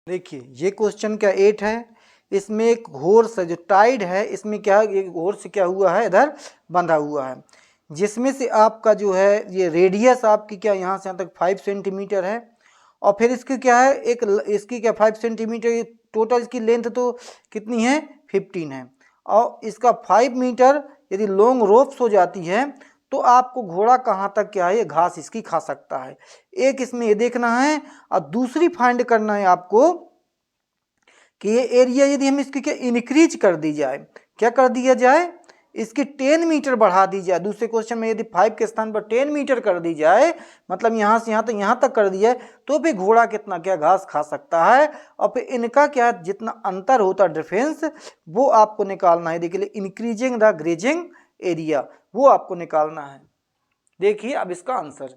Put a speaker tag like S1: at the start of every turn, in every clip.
S1: देखिए ये क्वेश्चन क्या 8 है, इसमें एक हॉर्स है जो टाइड है, इसमें क्या एक हॉर्स क्या हुआ है इधर बंधा हुआ है, जिसमें से आपका जो है ये रेडियस आपकी क्या यहाँ से यहाँ तक 5 सेंटीमीटर है, और फिर इसकी क्या है एक इसकी क्या 5 सेंटीमीटर, टोटल इसकी लेंथ तो कितनी है 15 है, और इसका 5 मीटर यदि लॉन्ग रोप्स हो जाती है तो आपको घोड़ा कहाँ तक क्या है ये घास इसकी खा सकता है। एक इसमें ये देखना है, और दूसरी फाइंड करना है आपको कि ये एरिया यदि हम इसकी क्या इंक्रीज कर दी जाए, क्या कर दिया जाए, इसकी 10 मीटर बढ़ा दी जाए, दूसरे क्वेश्चन में यदि 5 के स्थान पर 10 मीटर कर दी जाए, मतलब यहाँ से यहाँ तक कर दिया है, तो भी घोड़ा कितना क्या घास खा सकता है, और फिर इनका क्या जितना अंतर होता है डिफरेंस वो आपको निकालना है। देखिए इंक्रीजिंग द ग्रेजिंग एरिया वो आपको निकालना है। देखिए अब इसका आंसर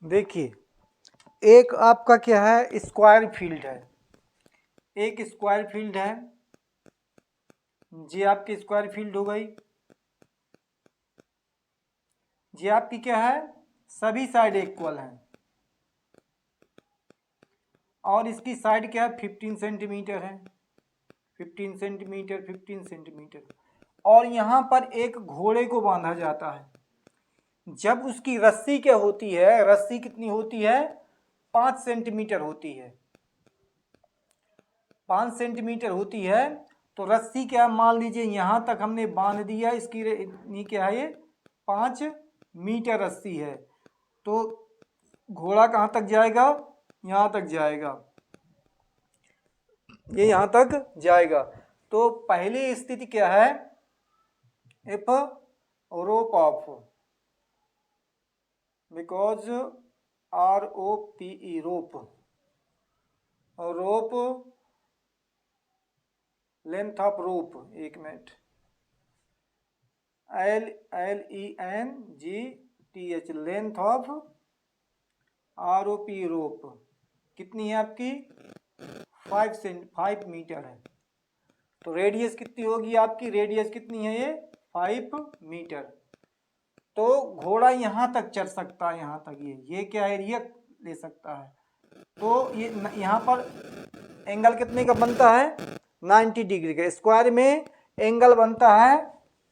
S1: देखिए, एक आपका क्या है स्क्वायर फील्ड है, एक स्क्वायर फील्ड है जी, आपकी स्क्वायर फील्ड हो गई जी, आपकी क्या है सभी साइड इक्वल हैं, और इसकी साइड क्या है 15 सेंटीमीटर है, 15 सेंटीमीटर 15 सेंटीमीटर, और यहाँ पर एक घोड़े को बांधा जाता है, जब उसकी रस्सी क्या होती है, रस्सी कितनी होती है 5 सेंटीमीटर होती है, 5 सेंटीमीटर होती है, तो रस्सी क्या मान लीजिए यहाँ तक हमने बांध दिया, इसकी ये क्या है ये 5 मीटर रस्सी है, तो घोड़ा कहाँ तक जाएगा, यहाँ तक जाएगा, ये यहाँ तक जाएगा। तो पहली स्थिति क्या है, if rope of, because ROPE rope, rope length of rope, एक मिनट, LENGTH length of ROP rope कितनी है आपकी 5 मीटर है, तो रेडियस कितनी होगी आपकी, रेडियस कितनी है ये 5 मीटर, तो घोड़ा यहाँ तक चढ़ सकता है, यहाँ तक ये क्या एरिया ले सकता है, तो ये यहाँ पर एंगल कितने का बनता है 90 डिग्री का, स्क्वायर में एंगल बनता है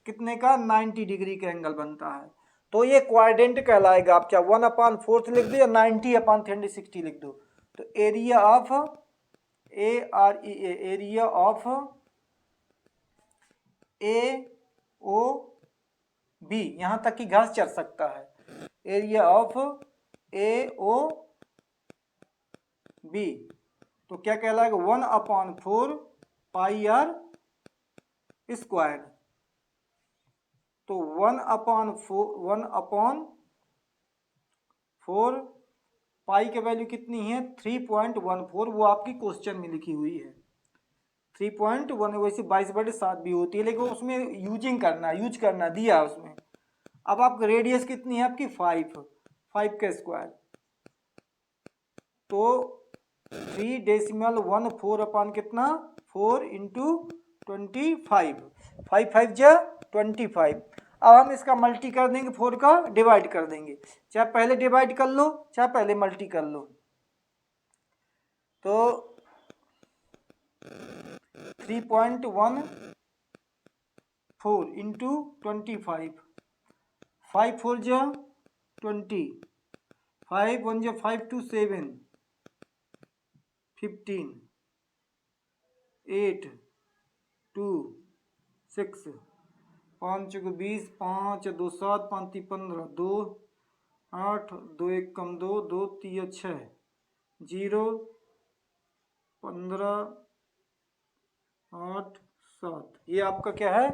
S1: कितने का 90 डिग्री का एंगल बनता है, तो ये क्वाड्रेंट कहलाएगा। आप चाहे 1/4 लिख दो या 90/360 लिख दो, तो area of AREA, area of AOB, यहाँ तक की घास चढ़ सकता है, एरिया ऑफ AOB, तो क्या कहलाएगा 1/4 पाई आर स्क्वायर, तो 1/4 पाई की वैल्यू कितनी है 3.14, वो आपकी क्वेश्चन में लिखी हुई है 3.1, वैसे 22/7 भी होती है, लेकिन उसमें यूज करना दिया उसमें। अब आपका रेडियस कितनी है आपकी 5 का स्क्वायर, तो 3.14 अपान कितना 4 इंटू 25, 5 5 जा 25। अब हम इसका मल्टी कर देंगे, 4 का डिवाइड कर देंगे, चाहे पहले डिवाइड कर लो चाहे पहले मल्टी कर लो, तो 3.14 इंटू 25, 5 4 जा 20, 5 1 जा 5 2 7 15, 8 2 6, 5 को 20, 5 2 7, 5 3 15, 2 8, 2 1 कम 2, 2 3 6, 0 15 8 7, ये आपका क्या है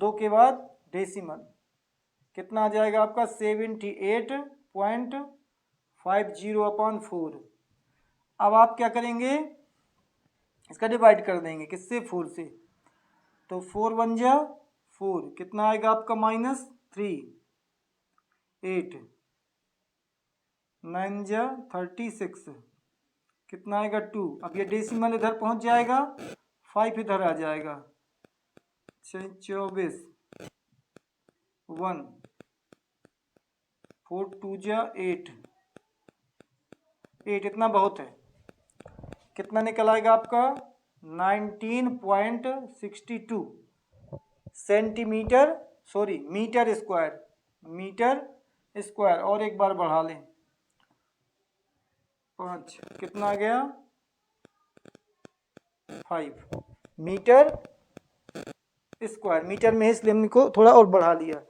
S1: 2 के बाद डेसिमल कितना आ जाएगा आपका 78.50/4। अब आप क्या करेंगे, इसका डिवाइड कर देंगे किससे 4 से, तो 4 1 जा 4, कितना आएगा आपका -3, 8 9 जा 36, कितना आएगा 2, अब ये डेसिमल इधर पहुंच जाएगा 5 इधर आ जाएगा 24 1, 4 2 जा 8, इतना बहुत है, कितना निकल आएगा आपका 19.62 centimetre, sorry metre square, metre square. और एक बार बढ़ा लें 5, कितना आ गया 5 मीटर स्क्वायर। मीटर में इसलिए हमने को थोड़ा और बढ़ा लिया।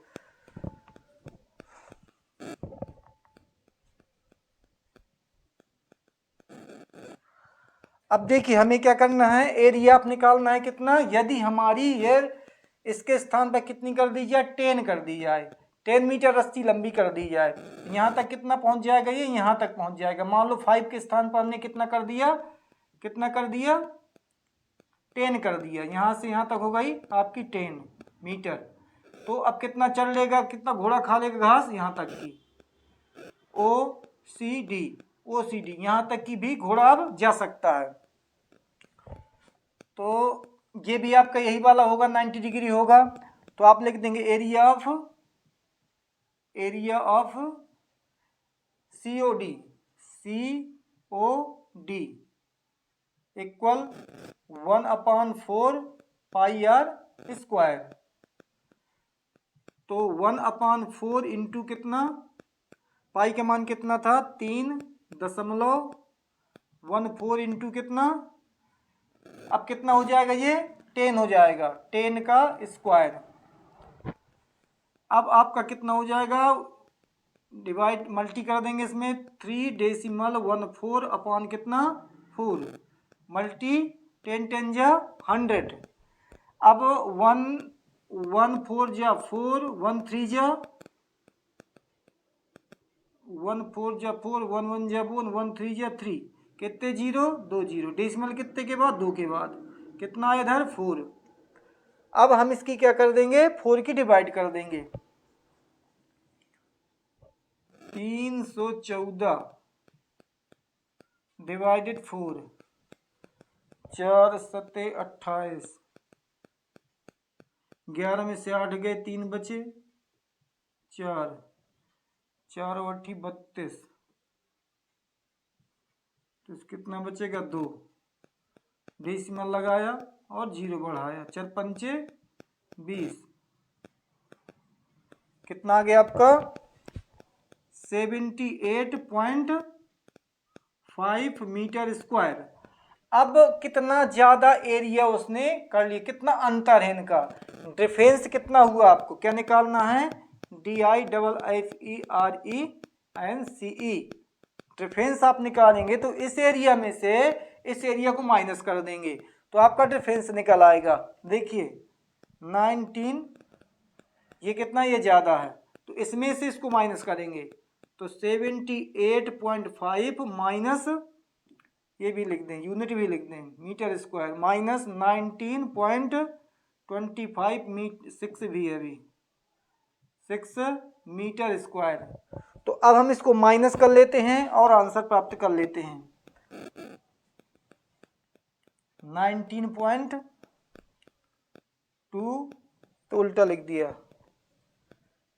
S1: अब देखिए हमें क्या करना है, एरिया आप निकालना है कितना। यदि हमारी ये इसके स्थान पर कितनी कर दी जाए 10 कर दी जाए, 10 मीटर रस्सी लंबी कर दी जाए, यहाँ तक कितना पहुँच जाएगा, ये यहाँ तक पहुँच जाएगा। मान लो 5 के स्थान पर हमने कितना कर दिया, कितना कर दिया 10 कर दिया, यहाँ से यहाँ तक हो गई आपकी 10 मीटर। तो अब कितना चल लेगा, कितना घोड़ा खा लेगा घास, यहाँ तक की OCD यहाँ तक की भी घोड़ा अब जा सकता है। तो ये भी आपका यही वाला होगा, 90 डिग्री होगा। तो आप लिख देंगे area of COD equal 1/4 pi r square. तो 1/4 इंटू कितना, पाई का मान कितना था 3.14 इंटू कितना, अब कितना हो जाएगा, ये 10 हो जाएगा, 10 का स्क्वायर। अब आपका कितना हो जाएगा, डिवाइड मल्टी कर देंगे इसमें 3.14 अपॉन कितना 4 मल्टी 10 10 जा 100। अब 1 4 जा 4, 1 3 जा 1 4 जा 4, 1 1 जा 1, 1 3 जा 3, कितने 0 2 0, डेसिमल कितने के बाद 2 के बाद, कितना आया इधर 4। अब हम इसकी क्या कर देंगे, 4 की डिवाइड कर देंगे, 314 डिवाइडेड 4, 4 7 28, 11 में से 8 गए, 3 बचे 4, 4 और 8 32, तो कितना बचेगा 2, डेसिमल लगाया और 0 बढ़ाया, 4 पंचे 20, कितना आ गया आपका 78.5 मीटर स्क्वायर। अब कितना ज्यादा एरिया उसने कर लिया, कितना अंतर है इनका, डिफरेंस कितना हुआ, आपको क्या निकालना है, DIFFERENCE डिफरेंस आप निकालेंगे। तो इस एरिया में से इस एरिया को माइनस कर देंगे तो आपका डिफरेंस निकल आएगा। देखिए 19, ये कितना, ये ज़्यादा है, तो इसमें से इसको माइनस करेंगे तो 78.5 माइनस, ये भी लिख दें, यूनिट भी लिख दें, मीटर स्क्वायर, माइनस 19.25 6 भी है अभी 6 मीटर स्क्वायर। तो अब हम इसको माइनस कर लेते हैं और आंसर प्राप्त कर लेते हैं। 19.2 तो उल्टा लिख दिया,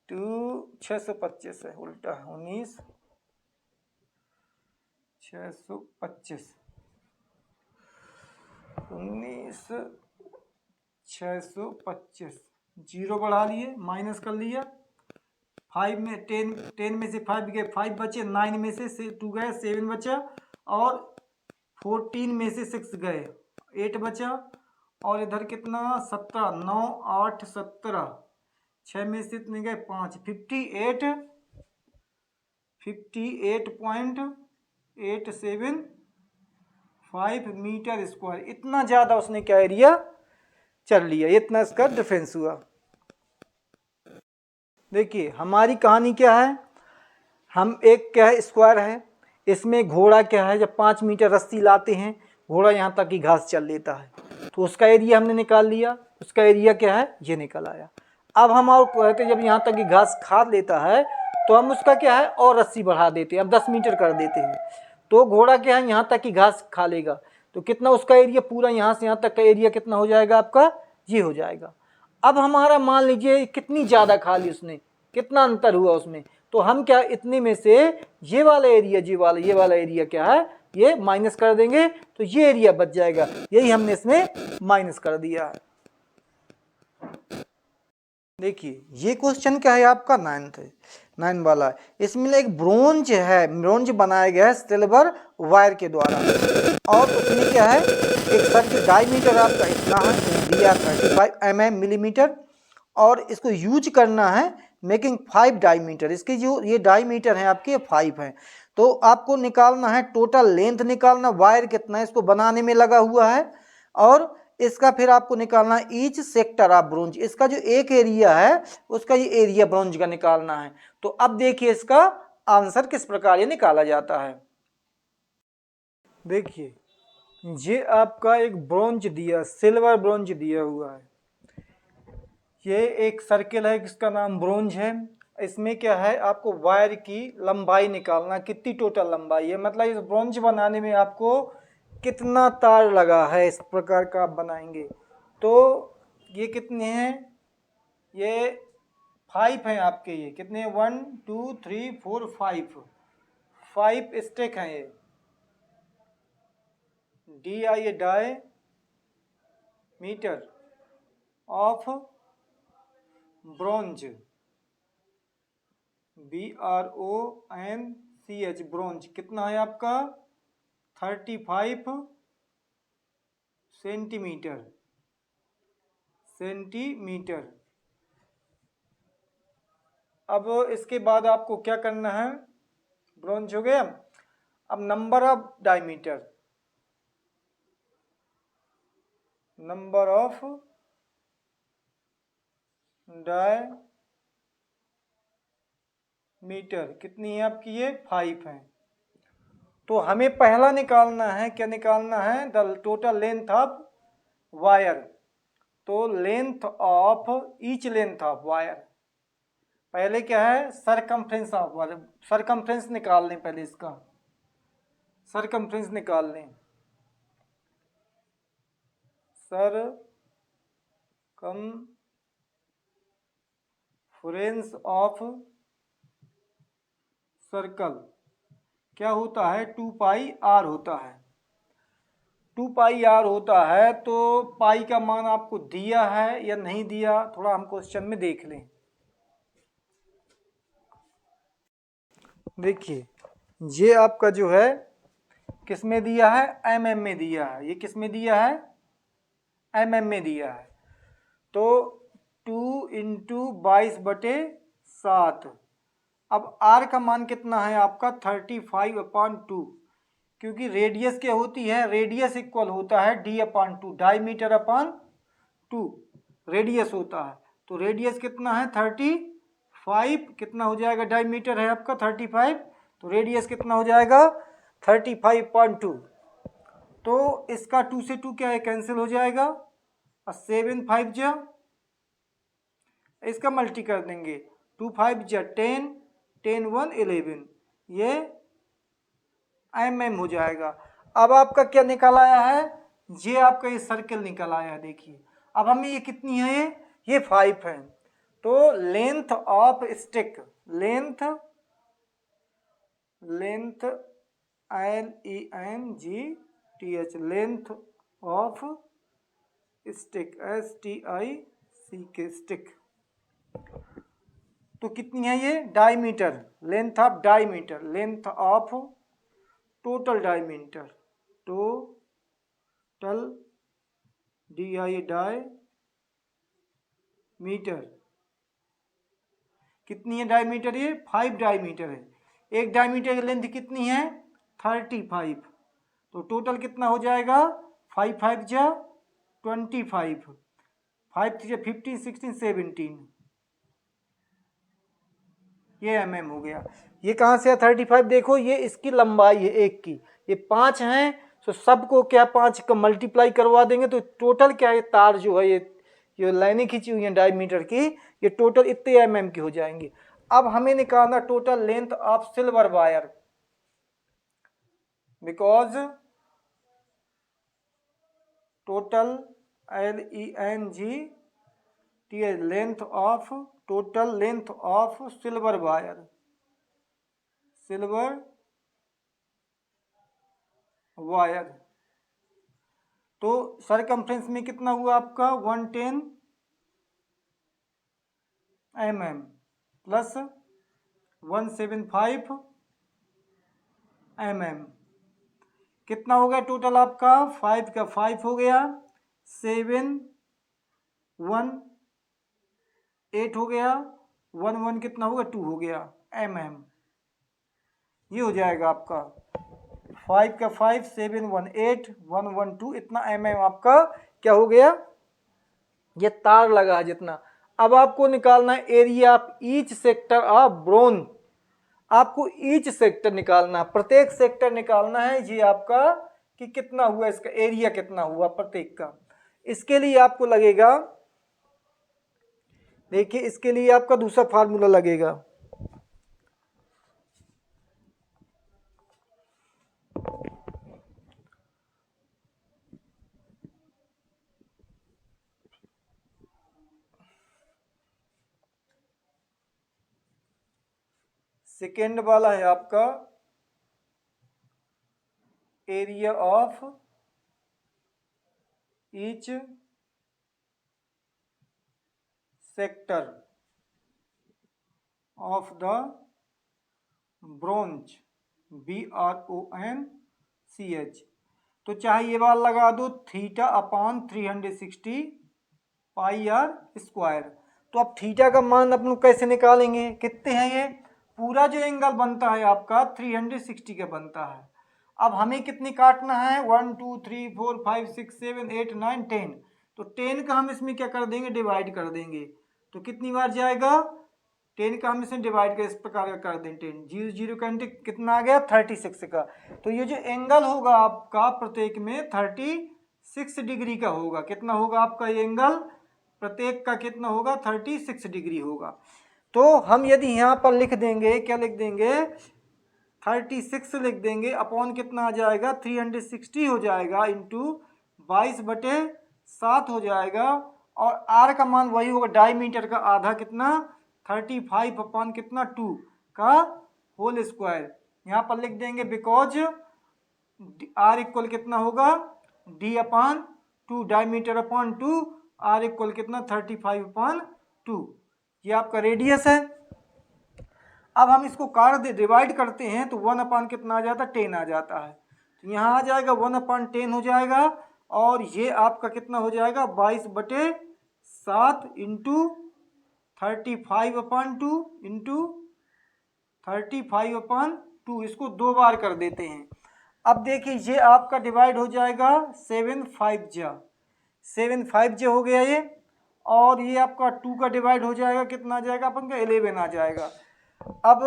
S1: 625 है, उल्टा 19 625 625, 0 बढ़ा लिए, माइनस कर लिया, 5 में 10 में से 5 गए, 5 बचे, 9 में से 2 गए, 7 बचा, और 14 में से 6 गए, 8 बचा, और इधर कितना 17, 9 8 17, 6 में से इतने गए 5, 58.875 मीटर स्क्वायर। इतना ज़्यादा उसने क्या एरिया चल लिया, इतना इसका डिफरेंस हुआ। देखिए हमारी कहानी क्या है, हम एक क्या है स्क्वायर है, इसमें घोड़ा क्या है, जब 5 मीटर रस्सी लाते हैं घोड़ा यहाँ तक की घास चल लेता है, तो उसका एरिया हमने निकाल लिया, उसका एरिया क्या है ये निकल आया। अब हम और कहते जब यहाँ तक की घास खा लेता है तो हम उसका क्या है और रस्सी बढ़ा देते हैं, अब 10 मीटर कर देते हैं, तो घोड़ा क्या है यहाँ तक की घास खा लेगा, तो कितना उसका एरिया पूरा यहाँ से यहाँ तक का एरिया कितना हो जाएगा आपका, ये हो जाएगा। अब हमारा मान लीजिए कितनी ज़्यादा खा ली उसने, कितना अंतर हुआ उसमें, तो हम क्या इतने में से ये वाला एरिया ये वाला एरिया क्या है ये माइनस कर देंगे तो ये एरिया बच जाएगा, यही हमने इसमें माइनस कर दिया। देखिए ये क्वेश्चन क्या है आपका 9 वाला। इसमें एक ब्रोंज है, ब्रोंज बनाया गया है सिल्वर वायर के द्वारा, और उसमें क्या है एक सर्किल डायमीटर आपका इतना है दिया 35 mm मिलीमीटर, और इसको यूज करना है मेकिंग 5 डायमीटर। इसकी जो ये डायमीटर है आपके 5 है। तो आपको निकालना है टोटल लेंथ, निकालना वायर कितना है इसको बनाने में लगा हुआ है, और इसका फिर आपको निकालना है ईच सेक्टर ऑफ ब्रोंज, इसका जो एक एरिया है उसका ये एरिया ब्रोंज का निकालना है। तो अब देखिए इसका आंसर किस प्रकार ये निकाला जाता है। देखिए ये आपका एक ब्रोंज दिया, सिल्वर ब्रोंज दिया हुआ है, ये एक सर्किल है जिसका नाम ब्रोंज है। इसमें क्या है आपको वायर की लंबाई निकालना, कितनी टोटल लंबाई है, मतलब इस ब्रोंज बनाने में आपको कितना तार लगा है, इस प्रकार का आप बनाएंगे। तो ये कितने हैं, ये 5 हैं आपके, ये कितने 1 2 3 4 5 स्टेक हैं ये, DI diameter of bronze, BRONCH bronze कितना है आपका 35 सेंटीमीटर। अब इसके बाद आपको क्या करना है, ब्रोंज हो गया। अब number of diameter, number of diameter कितनी है आपकी, ये 5 है। तो हमें पहला निकालना है, क्या निकालना है, the total length of wire. तो length of each length of wire, पहले क्या है सरकमफ्रेंस ऑफ वायर, सरकमफ्रेंस निकाल लें, पहले इसका सरकमफ्रेंस निकाल लें, सरकमफ्रेंस ऑफ सर्कल क्या होता है 2 पाई आर होता है, 2 पाई आर होता है। तो पाई का मान आपको दिया है या नहीं दिया, थोड़ा हम क्वेश्चन में देख लें। देखिए ये आपका जो है किस में दिया है, mm में दिया है, ये किस में दिया है, mm में दिया है। तो 2 × 22/7, अब r का मान कितना है आपका 35/2, क्योंकि रेडियस क्या होती है, रेडियस इक्वल होता है d/2, डायमीटर/2 रेडियस होता है। तो रेडियस कितना है 35, कितना हो जाएगा, डायमीटर है आपका 35, तो रेडियस कितना हो जाएगा 35/2। तो इसका 2 से 2 क्या है, कैंसिल हो जाएगा, और 7 5 जा, इसका मल्टी कर देंगे, 2 5 जा 10, 10 1 11, ये mm हो जाएगा। अब आपका क्या निकल आया है, ये आपका ये सर्कल निकल आया। देखिए अब हमें ये कितनी है, ये 5 है। तो length of stick, length LENGTH, length of stick, STIC stick, तो कितनी है ये diameter, length of diameter, length of total diameter, total DI diameter कितनी है डायमीटर, ये 5 डायमीटर है। एक डायमीटर की लेंथ कितनी है 35, तो टोटल कितना हो जाएगा 5 5 जा 25, 5 3 15 16 17, ये mm हो गया। ये कहाँ से है 35, देखो ये इसकी लंबाई है एक की, ये 5 हैं, तो सबको क्या 5 का मल्टीप्लाई करवा देंगे तो टोटल क्या है तार जो है ये लाइनें खींची हुई हैं डायमीटर की, ये टोटल इतने mm की हो जाएंगी। अब हमें निकालना total length of silver wire, because total LENGTH length of, total length of silver wire, silver wire. तो सरकमफ्रेंस में कितना हुआ आपका 110 mm प्लस 175 mm, कितना हो गया टोटल आपका 5 का 5 हो गया, 7 1 8 हो गया, 1 1 कितना हो गया 2 हो गया mm। ये हो जाएगा आपका 5 का 5 7 1 8 1 1 2 इतना mm आपका क्या हो गया, ये तार लगा है जितना। अब आपको निकालना है area of each sector of bronze. आपको ईच सेक्टर निकालना, प्रत्येक सेक्टर निकालना है ये आपका कि कितना हुआ, इसका एरिया कितना हुआ प्रत्येक का। इसके लिए आपको लगेगा, देखिए इसके लिए आपका दूसरा फार्मूला लगेगा। सेकेंड वाला है आपका area of each sector of the bronze BRONCH। तो चाहे ये वाला लगा दो theta upon 360 pi r square. तो अब थीटा का मान अपन कैसे निकालेंगे, कितने हैं ये, पूरा जो एंगल बनता है आपका 360 का बनता है। अब हमें कितनी काटना है 1 2 3 4 5 6 7 8 9 10, तो 10 का हम इसमें क्या कर देंगे डिवाइड कर देंगे। तो कितनी बार जाएगा 10 का हम इसमें डिवाइड कर इस प्रकार का कर दें 10 0 0 का कितना आ गया 36 का। तो ये जो एंगल होगा आपका प्रत्येक में 36 डिग्री का होगा। कितना होगा आपका ये एंगल प्रत्येक का कितना होगा 36 डिग्री होगा। तो हम यदि यहाँ पर लिख देंगे, क्या लिख देंगे 36 लिख देंगे, अपॉन कितना आ जाएगा 360 हो जाएगा इंटू 22/7 हो जाएगा, और आर का मान वही होगा डायमीटर का आधा कितना 35 अपॉन कितना 2 का होल स्क्वायर। यहाँ पर लिख देंगे बिकॉज आर इक्वल कितना होगा D upon 2 diameter upon 2, r equal कितना 35/2। ये आपका रेडियस है। अब हम इसको काट दे डिवाइड करते हैं तो 1 अपॉन कितना आ जाता है 10 आ जाता है। तो यहाँ आ जाएगा 1/10 हो जाएगा, और ये आपका कितना हो जाएगा 22/7 इंटू 35/2 इंटू 35/2, इसको 2 बार कर देते हैं। अब देखिए ये आपका डिवाइड हो जाएगा 7 5 हो गया ये, और ये आपका 2 का डिवाइड हो जाएगा कितना आ जाएगा अपन का 11 आ जाएगा। अब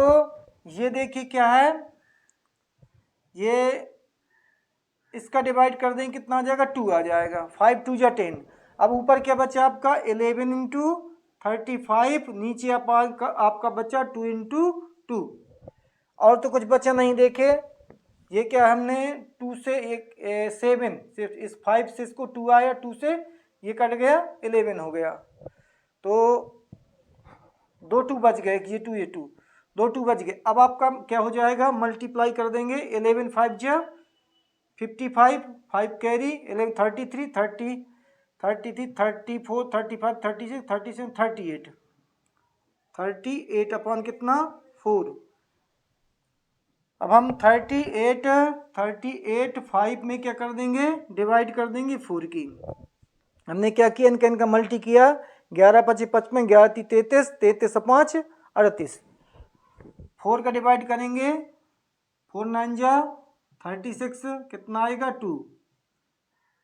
S1: ये देखिए क्या है, ये इसका डिवाइड कर देंगे कितना आ जाएगा 2 आ जाएगा, 5 2 जा 10। अब ऊपर क्या बचा आपका 11 इंटू 35, नीचे आपका बचा 2 इंटू 2, और तो कुछ बचा नहीं। देखे ये क्या हमने 2 से 7 सिर्फ इस 5 से इसको 2 आया, 2 से ये कट गया 11 हो गया, तो 2 2 बच गए, ये 2 ये 2 2 2 बच गए। अब आपका क्या हो जाएगा मल्टीप्लाई कर देंगे 11 5 जा 55 5 कैरी 11 33 30 33 34 35 36 37 38 अपॉन कितना 4। अब हम 38 5 में क्या कर देंगे डिवाइड कर देंगे 4 की। हमने क्या किया इनका इनका मल्टी किया, 11 25 55 11 33 33 5 38, 4 का डिवाइड करेंगे 4 9 जा 36 कितना आएगा 2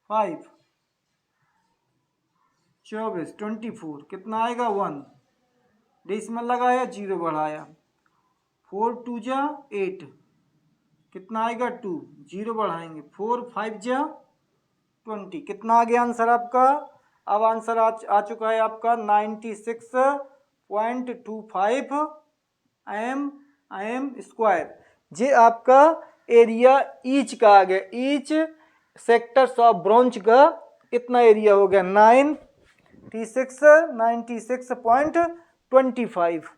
S1: 5 24 24 कितना आएगा 1, डेसिमल लगाया 0 बढ़ाया, 4 2 जा 8 कितना आएगा 2 0 बढ़ाएंगे, 4 5 जा 20 कितना आ गया आंसर आपका। अब आंसर आ चुका है आपका 96.25 एम स्क्वायर। ये आपका एरिया ईच का आ गया, ईच सेक्टर्स ऑफ ब्रोंज का इतना एरिया हो गया 96.25।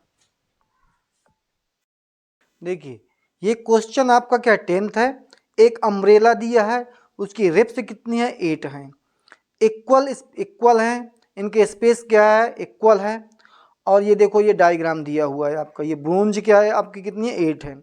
S1: देखिए ये क्वेश्चन आपका क्या 10th है, एक अम्ब्रेला दिया है, उसकी रिप्स कितनी है, 8 हैं। इक्वल है, इनके स्पेस क्या है, इक्वल है। और ये देखो ये डायग्राम दिया हुआ है आपका, ये ब्रोंज क्या है आपकी कितनी है, 8 है,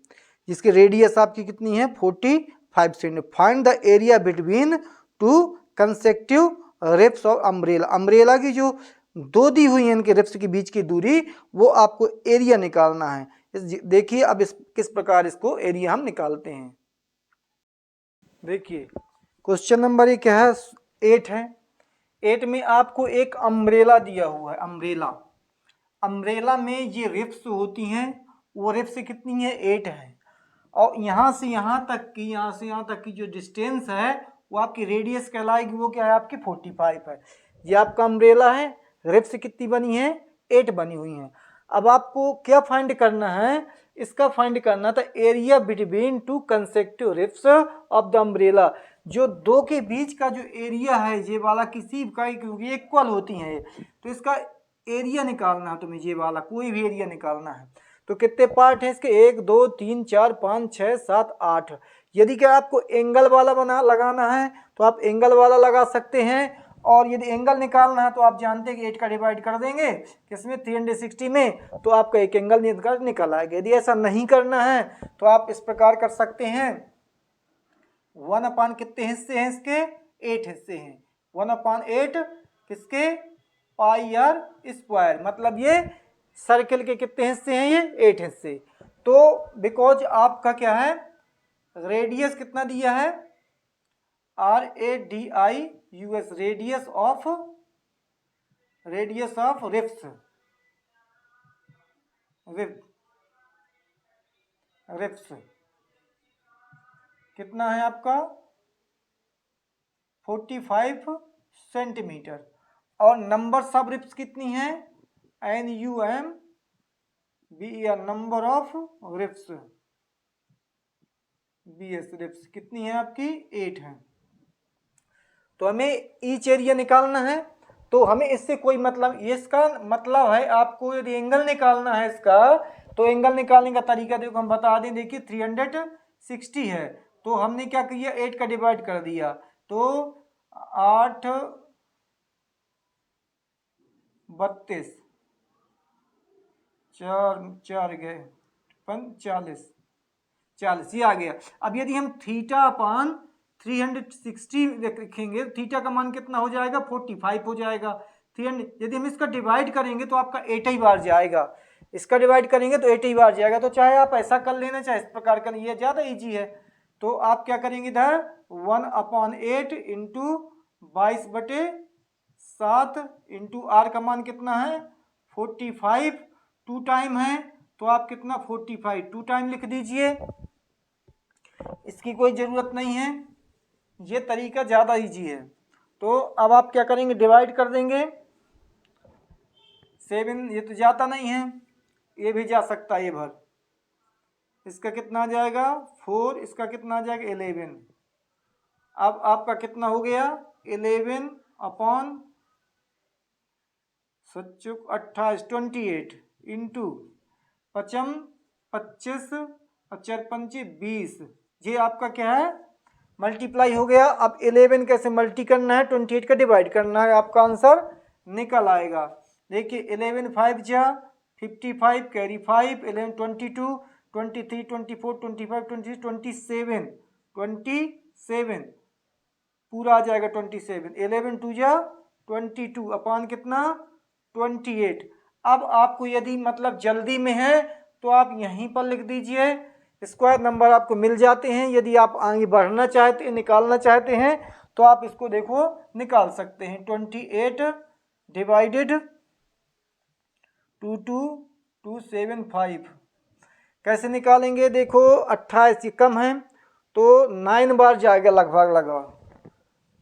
S1: जिसकी रेडियस आपकी कितनी है, 45 centimetre. Find the area between two consecutive ribs of umbrella. Umbrella की जो दो दी हुई है इनके रिप्स के बीच की दूरी, वो आपको एरिया निकालना है। देखिए अब किस प्रकार इसको एरिया हम निकालते हैं। देखिए क्वेश्चन नंबर ये क्या है, 8 है। 8 में आपको एक अम्ब्रेला दिया हुआ है, अम्ब्रेला में ये रिप्स होती हैं, वो रिप्स कितनी है, 8 है। और यहाँ से यहाँ तक की जो डिस्टेंस है वो आपकी रेडियस कहलाएगी, वो क्या है आपकी 45 है। ये आपका अम्ब्रेला है, रिप्स कितनी बनी है, 8 बनी हुई हैं। अब आपको क्या फाइंड करना है, इसका फाइंड करना था area between two consecutive ribs of the umbrella. जो दो के बीच का जो एरिया है ये वाला किसी का, क्योंकि इक्वल होती हैं तो इसका एरिया निकालना है तुम्हें, ये वाला कोई भी एरिया निकालना है। तो कितने पार्ट हैं इसके, 1 2 3 4 5 6 7 8। यदि क्या आपको एंगल वाला लगाना है तो आप एंगल वाला लगा सकते हैं, और यदि एंगल निकालना है तो आप जानते हैं कि 8 का डिवाइड कर देंगे किसमें, 360 में, तो आपका एक एंगल निकल आएगा। यदि ऐसा नहीं करना है तो आप इस प्रकार कर सकते हैं, 1/, कितने हिस्से हैं इसके, 8 हिस्से हैं, 1/8 किसके, पाई आर स्क्वायर। मतलब ये सर्किल के कितने हिस्से हैं, ये 8 हिस्से। तो बिकॉज आपका क्या है, रेडियस कितना दिया है, RADIUS, रेडियस ऑफ रिप्स कितना है आपका, 45 सेंटीमीटर। और नंबर सब रिप्स कितनी है, NUMBER, number of ribs, BS ribs कितनी है आपकी, 8 है। तो हमें ईच एरिया निकालना है, तो हमें इससे कोई मतलब, इसका मतलब है आपको यदि एंगल निकालना है इसका, तो एंगल निकालने का तरीका देखो हम बता दें। देखिए 360 है, तो हमने क्या किया, 8 का डिवाइड कर दिया, तो 8 32 4 गए 40 ये आ गया। अब यदि हम θ/360 लिखेंगे, थीटा का मान कितना हो जाएगा, 45 हो जाएगा। 300, यदि हम इसका डिवाइड करेंगे तो आपका 8 ही बार जाएगा, इसका डिवाइड करेंगे तो 8 ही बार जाएगा। तो चाहे आप ऐसा कर लेना, चाहे इस प्रकार कर, ये ज़्यादा ईजी है। तो आप क्या करेंगे, इधर 1/8 इंटू 22/7 इंटू आर का मान कितना है, 45, 2 टाइम है तो आप कितना, 45 2 टाइम लिख दीजिए, इसकी कोई ज़रूरत नहीं है, ये तरीका ज़्यादा इजी है। तो अब आप क्या करेंगे, डिवाइड कर देंगे, 7, ये तो जाता नहीं है, ये भी जा सकता है ये भर, इसका कितना आ जाएगा 4, इसका कितना आ जाएगा 11। अब आपका कितना हो गया, 11/28 28 इंटू 5 25 4 20, ये आपका क्या है, मल्टीप्लाई हो गया। अब 11 कैसे मल्टी करना है, 28 का डिवाइड करना है, आपका आंसर निकल आएगा। देखिए 11 5 जा 55, कैरी 5, 11 22 23 24 25 26 27 पूरा आ जाएगा 27, 11 2 जा 22 अपान कितना 28। अब आपको यदि मतलब जल्दी में है तो आप यहीं पर लिख दीजिए, स्क्वायर नंबर आपको मिल जाते हैं। यदि आप आगे बढ़ना चाहते हैं, निकालना चाहते हैं, तो आप इसको देखो निकाल सकते हैं। 28 डिवाइडेड 22275 कैसे निकालेंगे, देखो 28 कम है तो 9 बार जाएगा, लगभग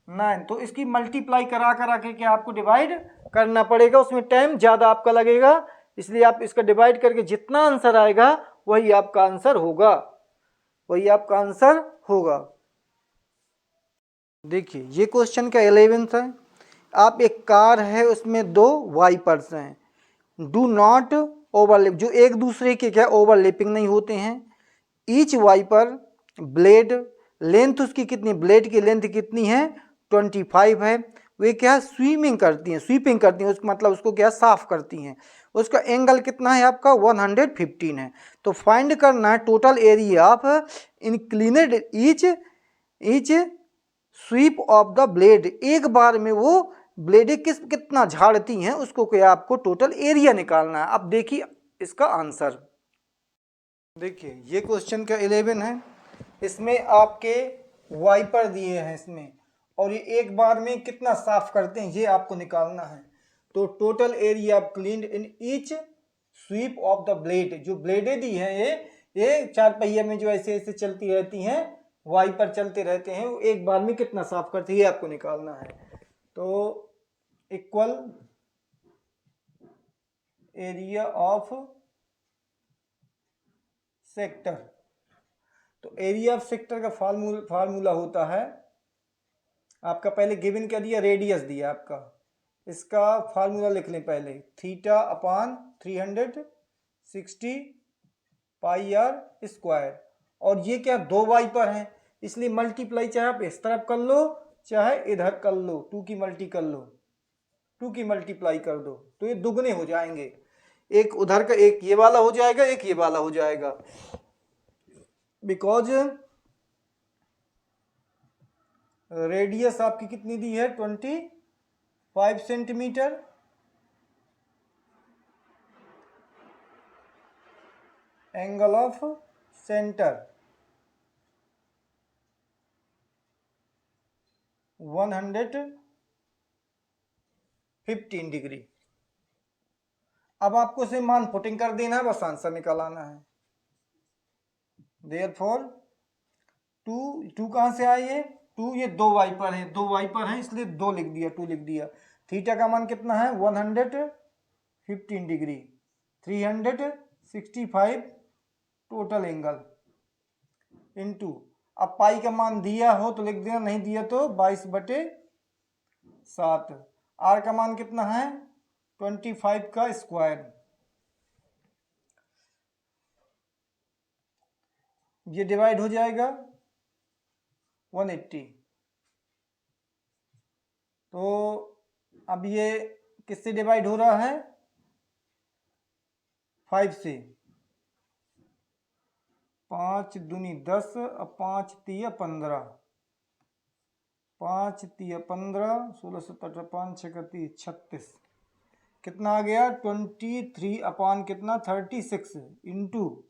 S1: 9, तो इसकी मल्टीप्लाई करा के क्या आपको डिवाइड करना पड़ेगा, उसमें टाइम ज़्यादा आपका लगेगा, इसलिए आप इसका डिवाइड करके जितना आंसर आएगा वही आपका आंसर होगा, देखिए ये क्वेश्चन का 11th है। आप एक कार है, उसमें 2 वाइपर्स हैं, डू नॉट ओवरलैप, जो एक दूसरे के क्या ओवरलैपिंग नहीं होते हैं। ईच वाइपर ब्लेड लेंथ उसकी कितनी, ब्लेड की लेंथ कितनी है 25 है। वे क्या है स्वीपिंग करती हैं उसका मतलब उसको क्या साफ करती हैं। उसका एंगल कितना है आपका 115 है। तो फाइंड करना है total area of inclined each sweep of the blade. एक बार में वो ब्लेड कितना झाड़ती हैं उसको क्या आपको टोटल एरिया निकालना है। अब देखिए इसका आंसर, देखिए ये क्वेश्चन का 11 है। इसमें आपके वाइपर दिए हैं इसमें, और ये एक बार में कितना साफ करते हैं ये आपको निकालना है। तो total area cleaned in each sweep of the blade, जो ब्लेडें दी हैं ये चार पहिया में जो ऐसे ऐसे चलती रहती हैं, वाइपर चलते रहते हैं, वो एक बार में कितना साफ करते हैं ये आपको निकालना है। तो इक्वल एरिया ऑफ सेक्टर, तो एरिया ऑफ सेक्टर का फार्मूला होता है आपका, पहले गिवन क्या दिया, रेडियस दिया आपका, इसका फार्मूला लिख लें पहले, theta upon 360 pi r square. और ये क्या दो वाइपर हैं इसलिए मल्टीप्लाई चाहे आप इस तरफ कर लो चाहे इधर कर लो, 2 की मल्टी कर लो, 2 की मल्टीप्लाई कर दो तो ये दुगने हो जाएंगे। एक उधर का एक ये वाला हो जाएगा, एक ये वाला हो जाएगा, बिकॉज रेडियस आपकी कितनी दी है 25 centimetre, angle of centre 115 degree. अब आपको से मान पुटिंग कर देना है, बस आंसर निकाल आना है। देयरफॉर टू कहां से आए ये 2, ये दो वाइपर हैं इसलिए 2 लिख दिया, 2 लिख दिया। थीटा का मान कितना है 115 डिग्री, 365 टोटल एंगल इनटू, अब पाई का मान दिया हो तो लिख देना, नहीं दिया तो 22/7। आर का मान कितना है 25 का स्क्वायर, ये डिवाइड हो जाएगा 180। तो अब ये किससे डिवाइड हो रहा है 5 से, 5 दूनी 10 और 5 तिया 15, 5 तिया 15, 16 17 5 6 36, कितना आ गया 23 अपान कितना 36 इंटू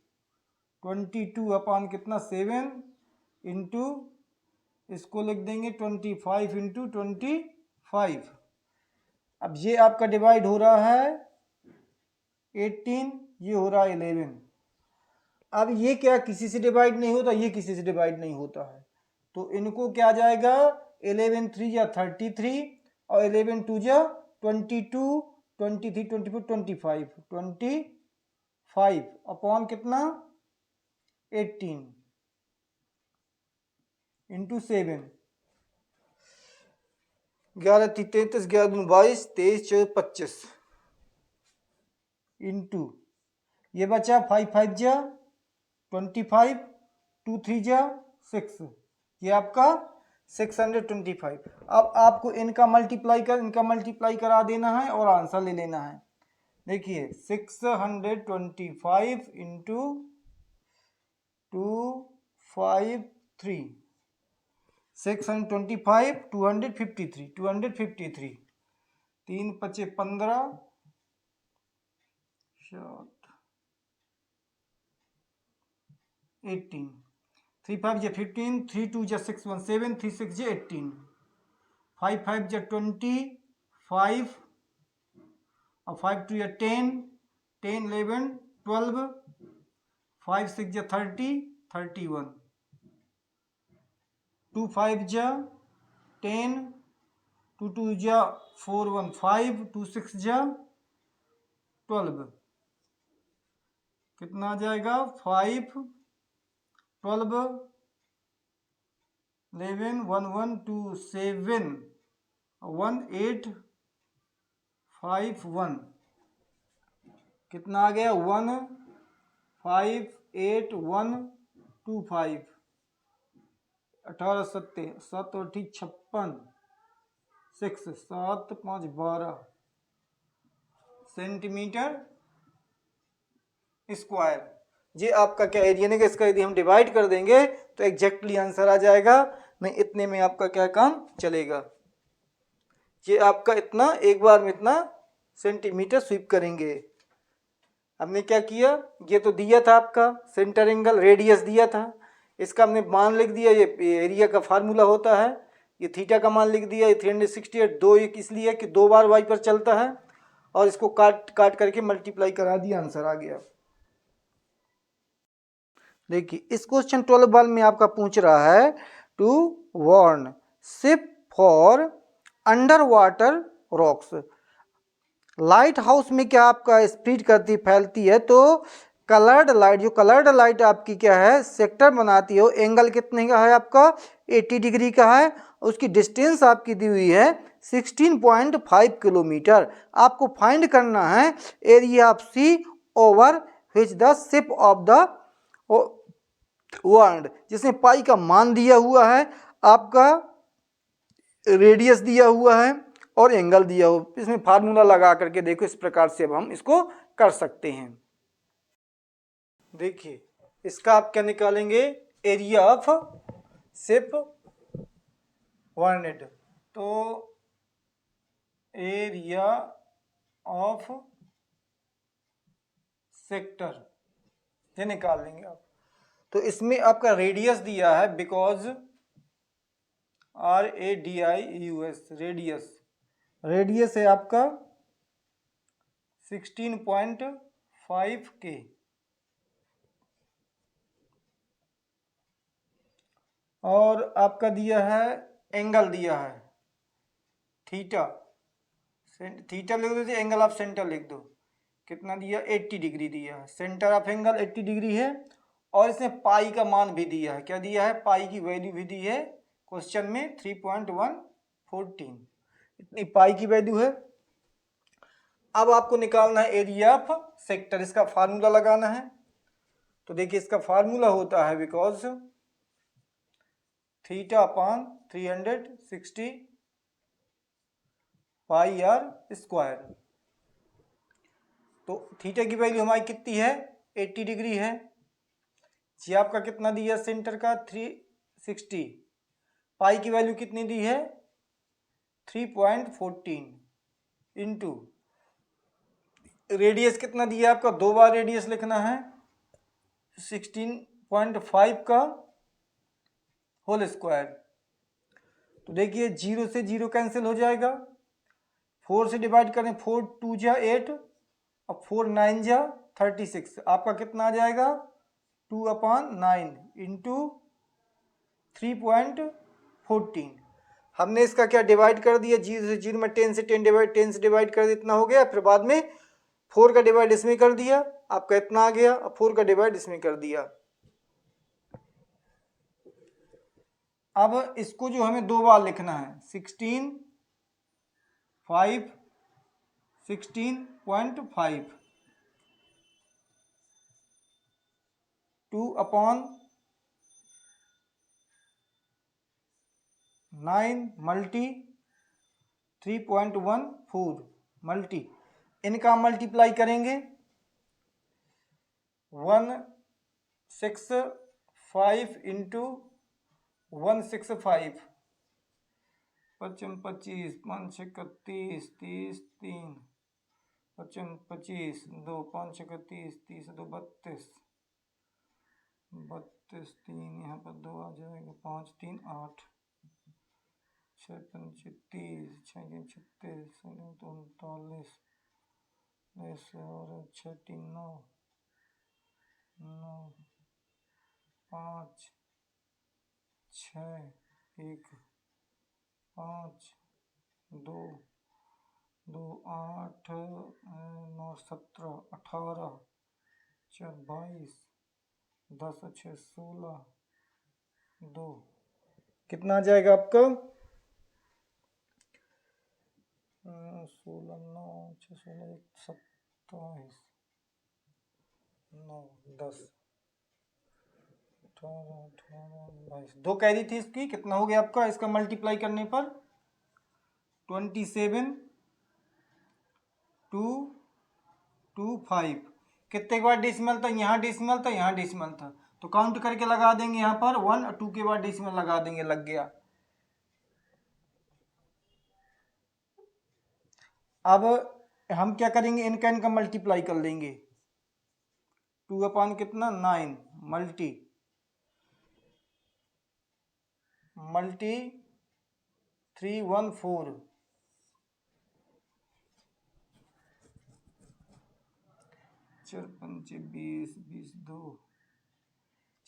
S1: 22 अपान कितना 7 इंटू इसको लिख देंगे 25 इंटू 25। अब ये आपका डिवाइड हो रहा है 18, ये हो रहा है 11। अब ये क्या किसी से डिवाइड नहीं होता, ये किसी से डिवाइड नहीं होता है, तो इनको क्या आ जाएगा 11 3 या 33 और 11 2 या 22, 23 24 25, 25 अपॉन कितना 18 इंटू 7, 11 33 11 22 23 24 25 इंटू ये बचा 5 5 जा 25, 2 3 जा 6, ये आपका 625। अब आपको इनका मल्टीप्लाई करा देना है और आंसर ले लेना है। देखिए 625 इंटू 253, 625 253, 3 5 15 18, 3 5 जा 15, 3 2 जा 6 1 7, 3 6 जा 18, 5 5 जा 25 और 5 2 या 10, 10 11 12, 5 6 जा 30 31, 2 5 जा 10, 2 2 जा 4 1 5, 2 6 जा 12, कितना आ जाएगा 5 12 11 1 1 2 7 1 8 5 1, कितना आ गया 1 5 8 1 2 5, 18 सत्ते 7 और 56 6 7 5 12 सेंटीमीटर स्क्वायर। ये आपका क्या एरिया ने, इसका यदि हम डिवाइड कर देंगे तो एग्जैक्टली आंसर आ जाएगा। नहीं इतने में आपका क्या काम चलेगा। ये आपका इतना एक बार में इतना सेंटीमीटर स्वीप करेंगे। हमने क्या किया, ये तो दिया था आपका सेंटर एंगल रेडियस दिया था, इसका हमने मान लिख दिया, ये एरिया का फार्मूला होता है, ये थीटा का मान लिख दिया, ये 368 दो एक इसलिए कि 2 बार वाई पर चलता है, और इसको काट काट करके मल्टीप्लाई करा दिया, आंसर आ गया। देखिए इस क्वेश्चन 12 बाल में आपका पूछ रहा है to warn ship for under water rocks. Lighthouse में क्या आपका स्प्लिट करती फैलती है, तो कलर्ड लाइट, जो कलर्ड लाइट आपकी क्या है सेक्टर बनाती है, वो एंगल कितने का है आपका 80 डिग्री का है, उसकी डिस्टेंस आपकी दी हुई है 16.5 किलोमीटर। आपको फाइंड करना है area of sea over which the ship of the world, जिसमें पाई का मान दिया हुआ है, आपका रेडियस दिया हुआ है और एंगल दिया हुआ। इसमें फार्मूला लगा करके देखो, इस प्रकार से अब हम इसको कर सकते हैं। देखिए इसका आप क्या निकालेंगे, एरिया ऑफ शिप वर्ल्ड, तो एरिया ऑफ सेक्टर ये निकाल लेंगे आप। तो इसमें आपका रेडियस दिया है, बिकॉज RADIUS रेडियस, रेडियस है आपका 16.5 के, और आपका दिया है एंगल दिया है थीटा, थीटा लिख दो, एंगल ऑफ सेंटर लिख दो, कितना दिया 80 डिग्री दिया है, सेंटर ऑफ एंगल 80 डिग्री है, और इसमें पाई का मान भी दिया है, क्या दिया है पाई की वैल्यू भी दी है क्वेश्चन में 3.114, इतनी पाई की वैल्यू है। अब आपको निकालना है एरिया ऑफ सेक्टर, इसका फार्मूला लगाना है। तो देखिए इसका फार्मूला होता है because theta upon 360 pi r square. तो थीटा की वैल्यू हमारी कितनी है 80 डिग्री है, जी आपका कितना दिया सेंटर का 360, पाई की वैल्यू कितनी दी है 3.14 इंटू रेडियस कितना दिया आपका, 2 बार रेडियस लिखना है 16.5 का होल स्क्वायर। तो देखिए 0 से 0 कैंसिल हो जाएगा, 4 से डिवाइड करें 4 2 जा 8 और 4 9 जा 36, आपका कितना आ जाएगा 2/9 इंटू 3.14। हमने इसका क्या डिवाइड कर दिया, 0 से 0 में 10 से 10 से डिवाइड कर दिया, इतना हो गया। फिर बाद में 4 का डिवाइड इसमें कर दिया, आपका इतना आ गया, और 4 का डिवाइड इसमें कर दिया। अब इसको जो हमें 2 बार लिखना है 16.5 2/9 मल्टी 3.14 मल्टी, इनका मल्टीप्लाई करेंगे 165 इंटू 165, 55 25 5 31 30 3 55 25 2 5 31 30 2 32 32 3 यहाँ पर 2 आ जाएगा, 5 3 8 6 5 30 6 36 39 और 6 3 9 9 5 6 1 5 2 2 8 9 17 18 4 22 10 6 16 2, कितना आ जाएगा आपका 16 9 6 16 27 9 10 2 कैरी थी इसकी, कितना हो गया आपका इसका मल्टीप्लाई करने पर 27 2 2 5। कितने के बाद डेसिमल था, यहाँ डेसिमल था, यहाँ डेसिमल था, तो काउंट करके लगा देंगे यहाँ पर 1 और 2 के बाद डेसिमल लगा देंगे, लग गया। अब हम क्या करेंगे, इनका इनका मल्टीप्लाई कर लेंगे। 2 अपान कितना 9 मल्टी 314 4 5 20 20 2।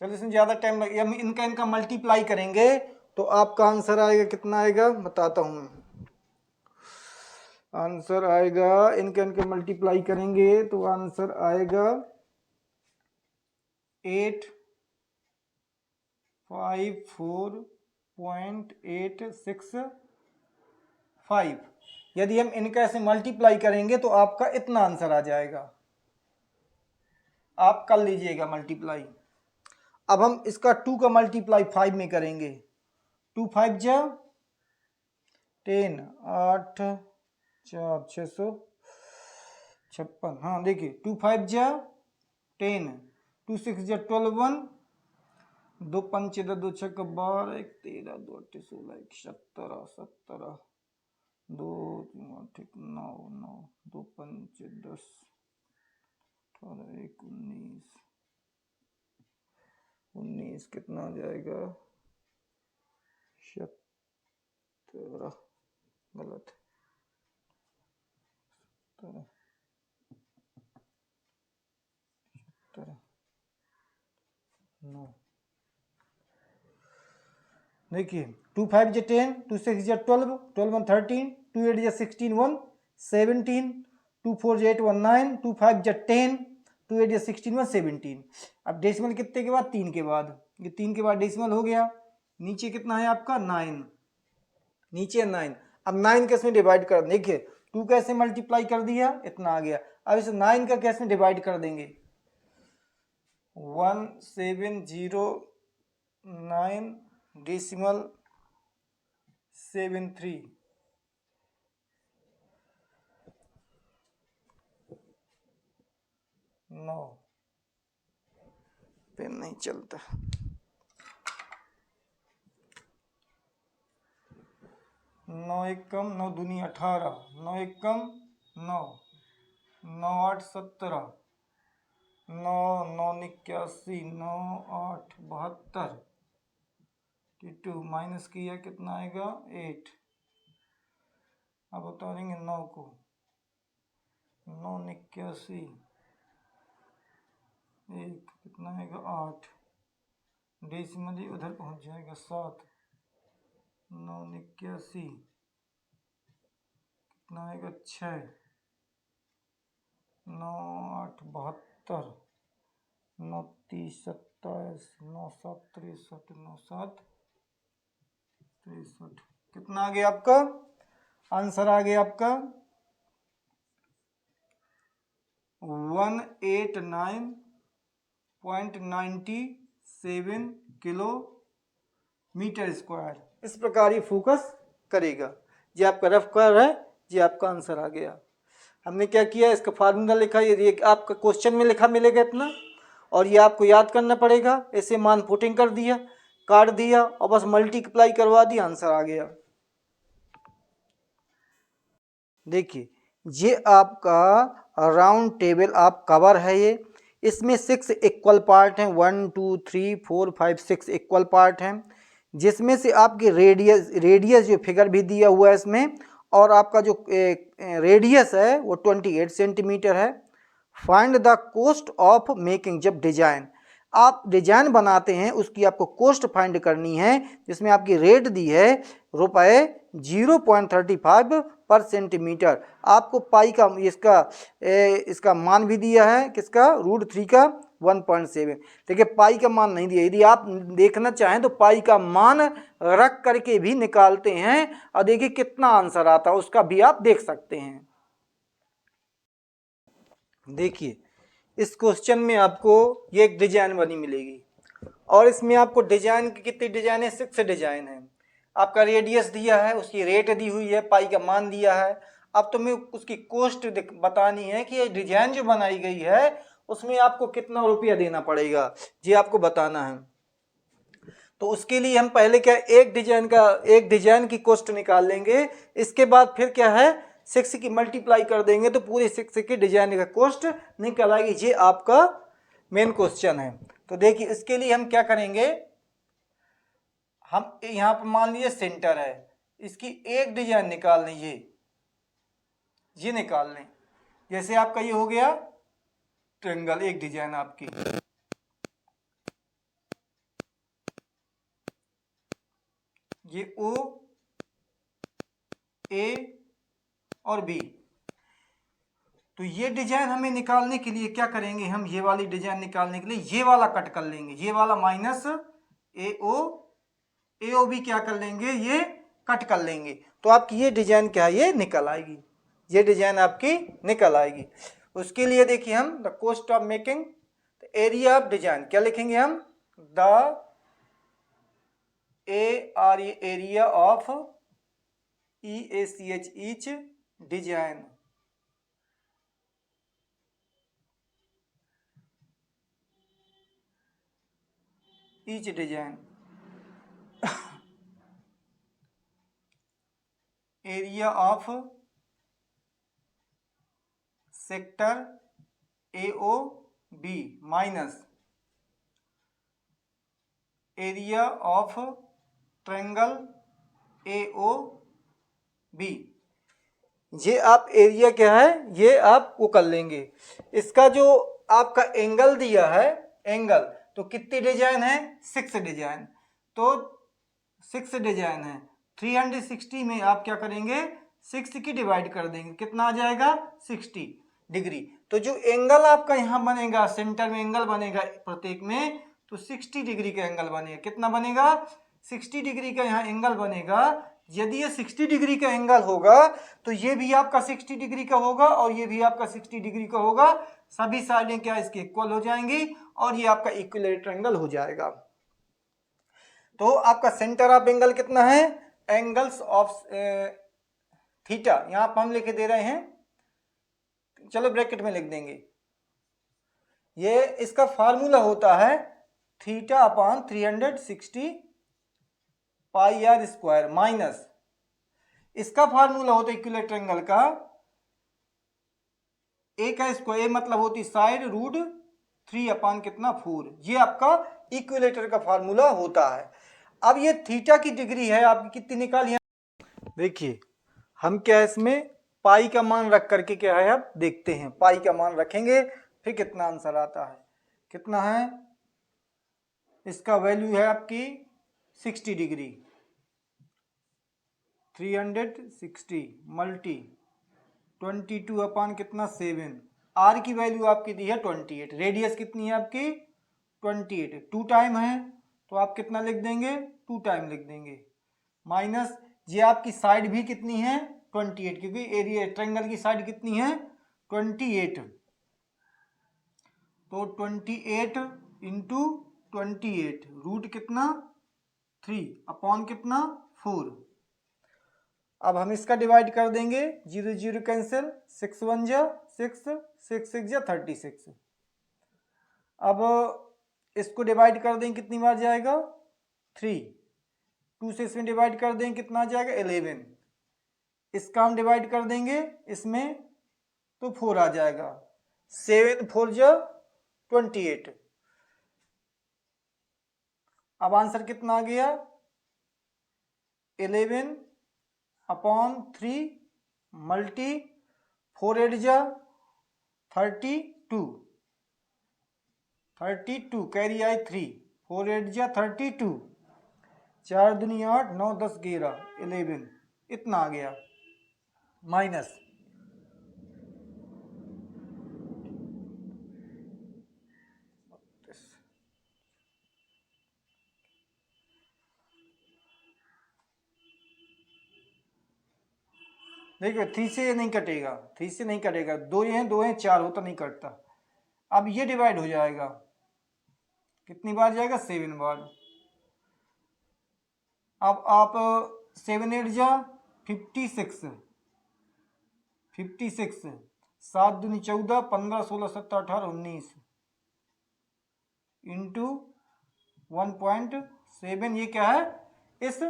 S1: चलो इसमें ज़्यादा टाइम लगे, हम इनका इनका मल्टीप्लाई करेंगे तो आपका आंसर आएगा, कितना आएगा बताता हूँ। आंसर आएगा, इनका इनका मल्टीप्लाई करेंगे तो आंसर आएगा 854.865। यदि हम इनका ऐसे मल्टीप्लाई करेंगे तो आपका इतना आंसर आ जाएगा। आप कर लीजिएगा मल्टीप्लाई। अब हम इसका 2 का मल्टीप्लाई 5 में करेंगे। 2 5 जा 10, 8 4 656। हाँ देखिए 2 5 जा 10, 2 6 जा 12 1, 2 5 2 6 12 1 13 2 8 16 1 17 17 2 8 9 9 2 5 10 18 1 19 19 कितना आ जाएगा 17, गलत 17 9। देखिए 2 5 जा 10, 2 6 जा 12, 12 1 13, 2 8 जा 16 1 17, 2 4 जा 8 1 9, 2 5 जा 10, 2 8 जा 16 1 17। अब डेसिमल कितने के बाद 3 के बाद, ये 3 के बाद डेसिमल हो गया। नीचे कितना है आपका 9, नीचे 9। अब 9 कैसे डिवाइड कर, देखिए 2 कैसे मल्टीप्लाई कर दिया इतना आ गया। अब इसे 9 का कैसे डिवाइड कर देंगे, 1709 डेसिमल 73। नो पेन नहीं चलता। 9 1 कम 9 दूनी 18, 9 1 कम 9, 9 8 17, 9 9 81, 9 8 72, 2 माइनस किया कितना आएगा 8। अब उतारेंगे 9 को, 9 81 1 कितना आएगा 8, डेसिमल ही उधर पहुंच जाएगा 7, 9 81 कितना आएगा 6, 9 8 72, 9 30 27, 9 7 63, 9 7 63। कितना आ गया आपका आंसर, आ गया आपका 189.97 किलोमीटर स्क्वायर। इस प्रकार ये फोकस करेगा। ये आपका रफ कर है, ये आपका आंसर आ गया। हमने क्या किया, इसका फार्मूला लिखा, ये आपका क्वेश्चन में लिखा मिलेगा इतना, और ये आपको याद करना पड़ेगा। ऐसे मान पुटिंग कर दिया, काट दिया और बस मल्टीप्लाई करवा दिया, आंसर आ गया। देखिए ये आपका राउंड टेबल आप कवर है ये, इसमें 6 इक्वल पार्ट हैं, 1 2 3 4 5 6 इक्वल पार्ट हैं, जिसमें से आपकी रेडियस जो फिगर भी दिया हुआ है इसमें, और आपका जो रेडियस है वो 28 सेंटीमीटर है। Find the cost of making, जब डिजाइन आप डिजाइन बनाते हैं उसकी आपको कॉस्ट फाइंड करनी है, जिसमें आपकी रेट दी है रुपए 0.35 पर सेंटीमीटर। आपको पाई का इसका मान भी दिया है, किसका, √3 का 1.7। देखिए पाई का मान नहीं दिया, यदि आप देखना चाहें तो पाई का मान रख करके भी निकालते हैं और देखिए कितना आंसर आता है, उसका भी आप देख सकते हैं। देखिए इस क्वेश्चन में आपको ये एक डिजाइन बनी मिलेगी और इसमें आपको डिजाइन की कितनी डिजाइन है, 6 डिजाइन है। आपका रेडियस दिया है, उसकी रेट दी हुई है, पाई का मान दिया है। अब तुम्हें उसकी कॉस्ट बतानी है कि ये डिजाइन जो बनाई गई है उसमें आपको कितना रुपया देना पड़ेगा, ये आपको बताना है। तो उसके लिए हम पहले क्या, एक डिजाइन की कॉस्ट निकाल लेंगे, इसके बाद फिर क्या है 6 की मल्टीप्लाई कर देंगे तो पूरे 6 की डिजाइन का कॉस्ट निकल आएगी। ये आपका मेन क्वेश्चन है। तो देखिए इसके लिए हम क्या करेंगे, हम यहाँ पर मान लीजिए सेंटर है, इसकी एक डिजाइन निकाल लें, ये निकाल लें। जैसे आपका ये हो गया ट्रायंगल, एक डिजाइन आपकी, ये ओ ए और बी। तो ये डिजाइन हमें निकालने के लिए क्या करेंगे, हम ये वाली डिजाइन निकालने के लिए ये वाला कट कर लेंगे, ये वाला माइनस ए ओ बी क्या कर लेंगे, ये कट कर लेंगे। तो आपकी ये डिजाइन क्या है, ये निकल आएगी, ये डिजाइन आपकी निकल आएगी। उसके लिए देखिए हम the cost of making area of design क्या लिखेंगे हम, the area of EACH each design, each design area of sector AOB minus area of triangle AOB। ये आप एरिया क्या है ये आप वो कर लेंगे। इसका जो आपका एंगल दिया है, एंगल तो कितनी डिजाइन है, 6 डिजाइन। तो 6 डिजाइन है, 360 में आप क्या करेंगे 6 की डिवाइड कर देंगे, कितना आ जाएगा 60 डिग्री। तो जो एंगल आपका यहाँ बनेगा, सेंटर में एंगल बनेगा प्रत्येक में, तो 60 डिग्री का एंगल बनेगा। कितना बनेगा 60 डिग्री का यहाँ एंगल बनेगा। यदि ये 60 डिग्री का एंगल होगा तो ये भी आपका 60 डिग्री का होगा और ये भी आपका 60 डिग्री का होगा। सभी साइडें क्या इसके इक्वल हो जाएंगी और ये आपका इक्विलेटरल एंगल हो जाएगा। तो आपका सेंटर ऑफ एंगल कितना है, एंगल्स ऑफ थीटा, यहां पर हम लिखे दे रहे हैं, चलो ब्रैकेट में लिख देंगे। ये इसका फार्मूला होता है theta upon 360 pi r square minus, इसका फार्मूला होता है इक्विलेटरल एंगल का ए का स्क्वायर, मतलब होती साइड रूट 3 अपॉन कितना 4, ये आपका इक्विलेटर का फार्मूला होता है। अब ये थीटा की डिग्री है आपकी कितनी निकाली है, देखिए हम क्या इसमें पाई का मान रख करके क्या है अब देखते हैं, पाई का मान रखेंगे फिर कितना आंसर आता है। कितना है, इसका वैल्यू है आपकी 60 डिग्री, 360 मल्टी 22 अपॉन कितना 7, आर की वैल्यू आपकी दी है 28, रेडियस कितनी है आपकी 28, 2 टाइम है तो आप कितना लिख देंगे 2 टाइम लिख देंगे, माइनस ये आपकी साइड भी कितनी है 28, क्योंकि एरिया ट्रायंगल की साइड कितनी है 28, तो 28 इंटू 28 रूट कितना 3 अपॉन कितना 4। अब हम इसका डिवाइड कर देंगे, 0 0 कैंसिल, 6 1 जा 6, 6 6 जा 36। अब इसको डिवाइड कर देंगे कितनी बार जाएगा 3, 2 से इसमें डिवाइड कर देंगे कितना आ जाएगा 11, इसका हम डिवाइड कर देंगे इसमें तो 4 आ जाएगा, 7 4 जा 28। अब आंसर कितना आ गया 11 अपॉन 3 मल्टी 4 8 जा 32, 32 कैरी आई 3, 4 8 जा 32, 4 दूनी 8 9 10 11 11, इतना आ गया माइनस देखिए 3 से नहीं कटेगा, 3 से नहीं कटेगा, 2 हैं 2 हैं 4 हो तो नहीं कटता। अब ये डिवाइड हो जाएगा कितनी बार जाएगा? 7 बार। अब आप 7 8 जा 56, 56, 7 दूनी 14, 15 16 17 18 19 इंटू 1.7। ये क्या है? इस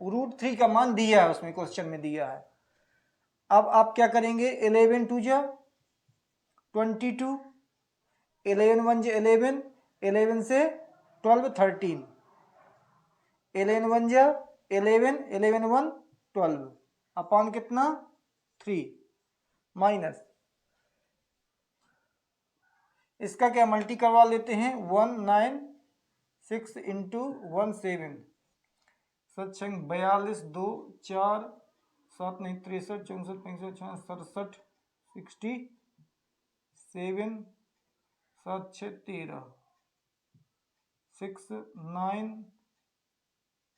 S1: √3 का मान दिया है, उसमें क्वेश्चन में दिया है। अब आप क्या करेंगे? 11 2 जा 22, 11 1 जा 11, 11 से 12 13, 11 1 जा 11, 11 1 12 अपॉन कितना? 3 माइनस इसका क्या मल्टी करवा लेते हैं? 1 9 6 इंटू 1 7, 42 2 4 7 नहीं 63 64 65 67 67 7 6 13 6 9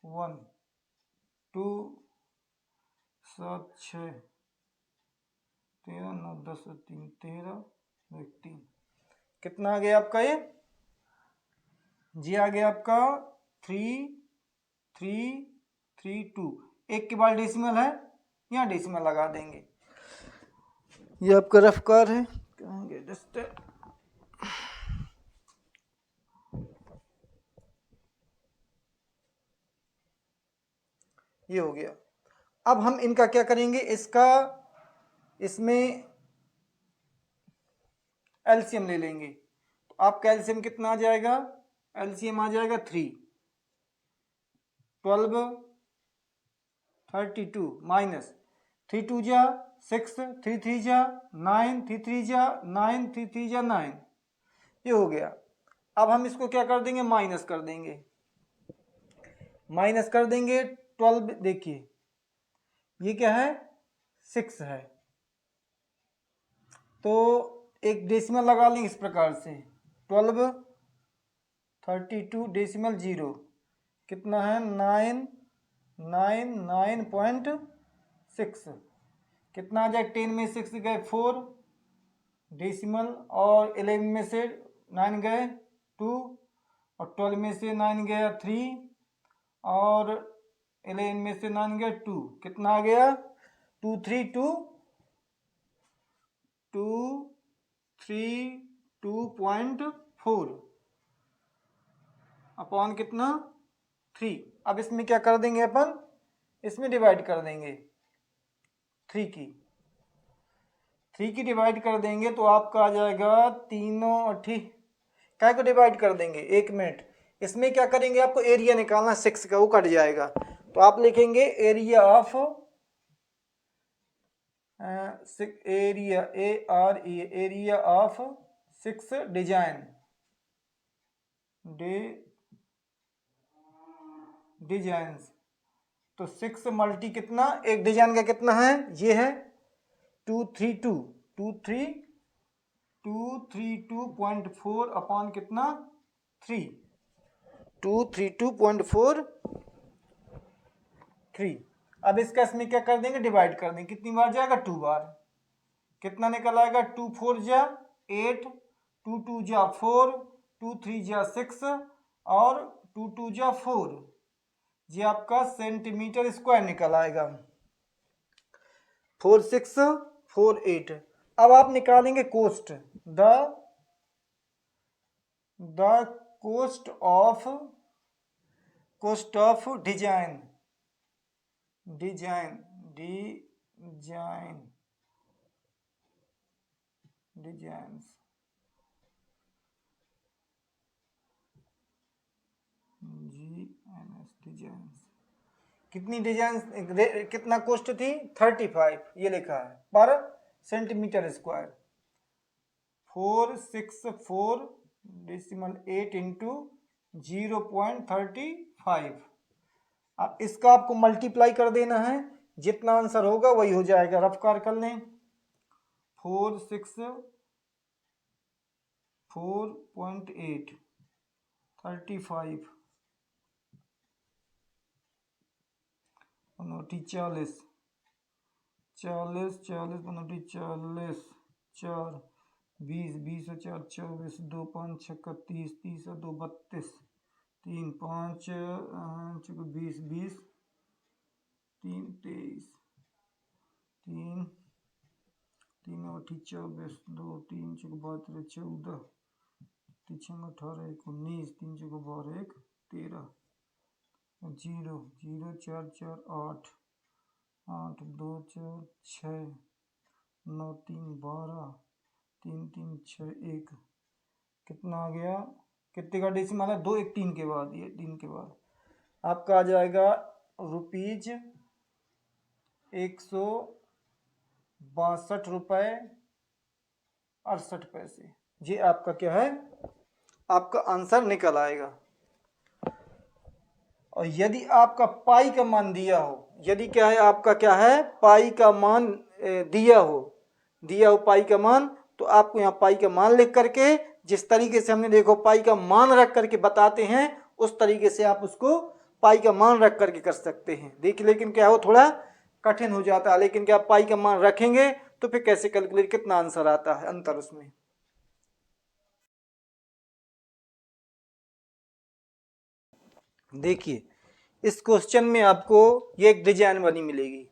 S1: 1 2 7 6 13 9 10 3 13 3। कितना आ गया आपका? ये जी आ गया आपका 3 3 3 2। एक के बाद डेसिमल है, यहाँ डेसिमल लगा देंगे। ये आपका रफ कार है, कहेंगे जस्ट ये हो गया। अब हम इनका क्या करेंगे? इसका इसमें एलसीएम ले लेंगे। तो आपका एलसीएम कितना आ जाएगा? एलसीएम आ जाएगा 3 12 32 माइनस 3 2 जा 6 3 3 जा 9 3 3 जा 9 3 3 जा 9। ये हो गया। अब हम इसको क्या कर देंगे? माइनस कर देंगे। माइनस कर देंगे 12, देखिए ये क्या है? 6 है, तो एक डेसिमल लगा लेंगे इस प्रकार से 12 32 डेसिमल 0 कितना है? 999.6। कितना आ जाए? 10 में 6 गए 4 डेसिमल, और 11 में से 9 गए 2, और 12 में से 9 गया 3, और 11 में से 9 गया 2। कितना आ गया? 2 3 2 2 3 2.4 अपॉन कितना? 3। अब इसमें क्या कर देंगे अपन? इसमें डिवाइड कर देंगे 3 की डिवाइड कर देंगे तो आपका आ जाएगा तीनों ठीक। क्या को डिवाइड कर देंगे? 1 मिनट। इसमें क्या करेंगे? आपको एरिया निकालना 6 का, वो कट जाएगा। तो आप लिखेंगे area of area of 6 design. तो 6 मल्टी कितना? एक डिजाइन का कितना है? ये है 232.4 अपॉन कितना? 3 232.43। अब इसका इसमें क्या कर देंगे? डिवाइड कर देंगे। कितनी बार जाएगा? 2 बार। कितना निकल आएगा? 2 4 जा 8, 2 2 जा 4, 2 3 जा 6, और 2 2 जा 4। ये आपका सेंटीमीटर स्क्वायर निकल आएगा। 4 6 4 8। अब आप निकालेंगे cost. The cost of design designs designs. कितनी डिजाइन, कितना कोस्ट थी? 35। ये लिखा है पर सेंटीमीटर स्क्वायर। 464 decimal 8 into 0.35। अब इसका आपको मल्टीप्लाई कर देना है, जितना आंसर होगा वही हो जाएगा। रफ कार कर लें। 4.8 35 40 40 40 40 4 20, 20 और 4 24, 2 5 6 30, 30 और 2 32, 3 5 20 20, 3 23, 3 3 और 24, 2 3 32 14, 3 18 19, 3 12 1 13, 0 0 4 4 8, 8 2 4 6, 9 3 12, 3 3 6 1, कितना आ गया, कितने का डेसिमल है, 2 1 3 के बाद, ये 3 के बाद आपका आ जाएगा रुपीज 162.68 रुपये। ये आपका क्या है, आपका आंसर निकल आएगा। और यदि आपका पाई का मान दिया हो, यदि क्या है आपका क्या है, पाई का मान दिया हो पाई का मान, तो आपको यहाँ पाई का मान लिख करके, जिस तरीके से हमने देखो पाई का मान रख करके बताते हैं, उस तरीके से आप उसको पाई का मान रख करके कर सकते हैं। देखिए लेकिन क्या हो, थोड़ा कठिन हो जाता है, लेकिन क्या पाई का मान रखेंगे तो फिर कैसे कैलकुलेट, कितना आंसर आता है, अंतर उसमें। देखिए इस क्वेश्चन में आपको ये एक डिजाइन बनी मिलेगी,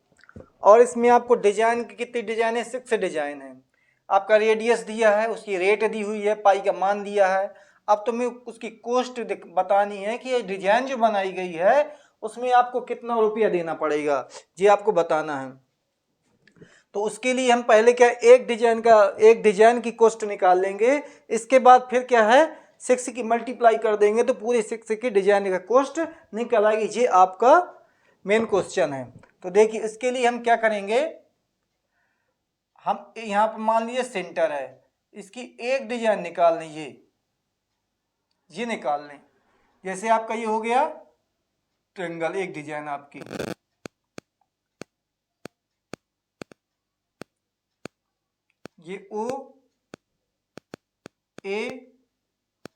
S1: और इसमें आपको डिजाइन की कितनी डिजाइन है, 6 डिजाइन है। आपका रेडियस दिया है, उसकी रेट दी हुई है, पाई का मान दिया है। अब तुम्हें उसकी कॉस्ट बतानी है कि ये डिजाइन जो बनाई गई है उसमें आपको कितना रुपया देना पड़ेगा, ये आपको बताना है। तो उसके लिए हम पहले क्या, एक डिजाइन की कॉस्ट निकाल लेंगे, इसके बाद फिर क्या है 6 की मल्टीप्लाई कर देंगे तो पूरे 6 की डिजाइन का कॉस्ट निकल आएगी। ये आपका मेन क्वेश्चन है। तो देखिए इसके लिए हम क्या करेंगे, हम यहाँ पर मान लीजिए सेंटर है, इसकी एक डिजाइन निकाल लें, ये निकाल लें। जैसे आपका ये हो गया ट्रायंगल, एक डिजाइन आपकी, ये ओ ए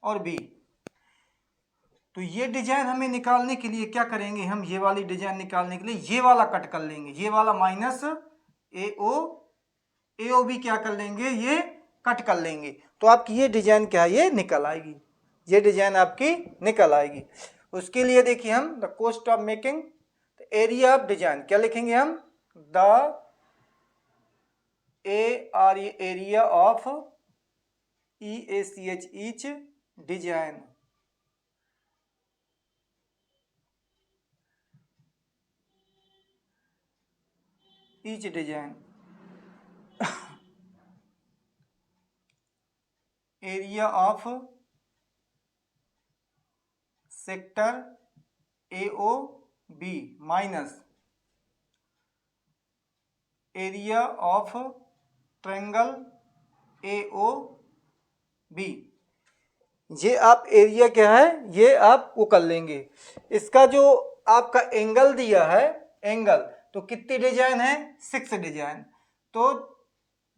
S1: और बी। तो ये डिजाइन हमें निकालने के लिए क्या करेंगे, हम ये वाली डिजाइन निकालने के लिए ये वाला कट कर लेंगे, ये वाला माइनस ए ओ बी क्या कर लेंगे, ये कट कर लेंगे, तो आपकी ये डिजाइन क्या है, ये निकल आएगी, ये डिजाइन आपकी निकल आएगी। उसके लिए देखिए हम the cost of making area of design क्या लिखेंगे हम, the area of EACH each design, each design area of sector AOB minus area of triangle AOB। ये आप एरिया क्या है, ये आप वो कर लेंगे। इसका जो आपका एंगल दिया है, एंगल तो कितनी डिजाइन है, 6 डिजाइन, तो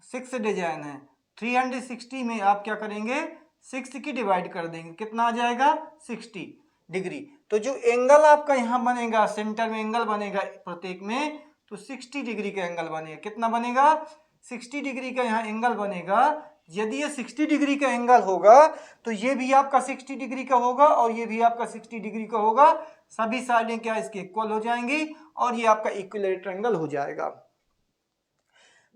S1: 6 डिजाइन है, 360 में आप क्या करेंगे 6 की डिवाइड कर देंगे, कितना आ जाएगा 60 डिग्री। तो जो एंगल आपका यहाँ बनेगा, सेंटर में एंगल बनेगा प्रत्येक में, तो 60 डिग्री का एंगल बनेगा, कितना बनेगा 60 डिग्री का यहाँ एंगल बनेगा। यदि ये 60 डिग्री का एंगल होगा तो ये भी आपका 60 डिग्री का होगा और ये भी आपका 60 डिग्री का होगा, सभी साइडें क्या इसके इक्वल हो जाएंगी और ये आपका इक्विलेटरल एंगल हो जाएगा।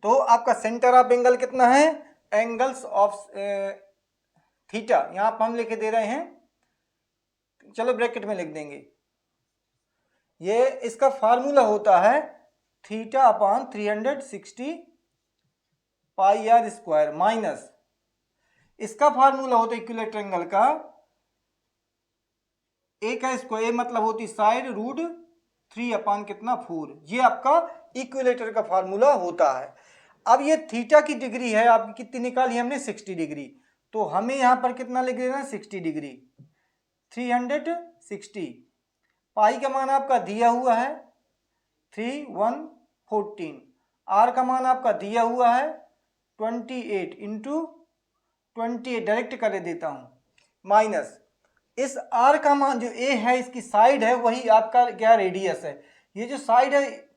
S1: तो आपका सेंटर ऑफ एंगल कितना है, एंगल्स ऑफ थीटा यहां पर हम लिखे दे रहे हैं, चलो ब्रैकेट में लिख देंगे। ये इसका फार्मूला होता है theta upon 360 pi r square minus, इसका फार्मूला होता है इक्विलेटरल एंगल का ए का स्क्वायर, ए मतलब होती साइड रूट 3 अपॉन कितना 4, ये आपका इक्विलेटर का फार्मूला होता है। अब ये थीटा की डिग्री है आपकी कितनी निकाली हमने 60 डिग्री, तो हमें यहां पर कितना लिख देना 60 डिग्री 360, पाई का मान आपका दिया हुआ है 3114, आर का मान आपका दिया हुआ है 28 इंटू 28 डायरेक्ट कर देता हूं माइनस इस आर का मान जो ए है इसकी साइड है वही आपका क्या रेडियस है, ये जो साइड है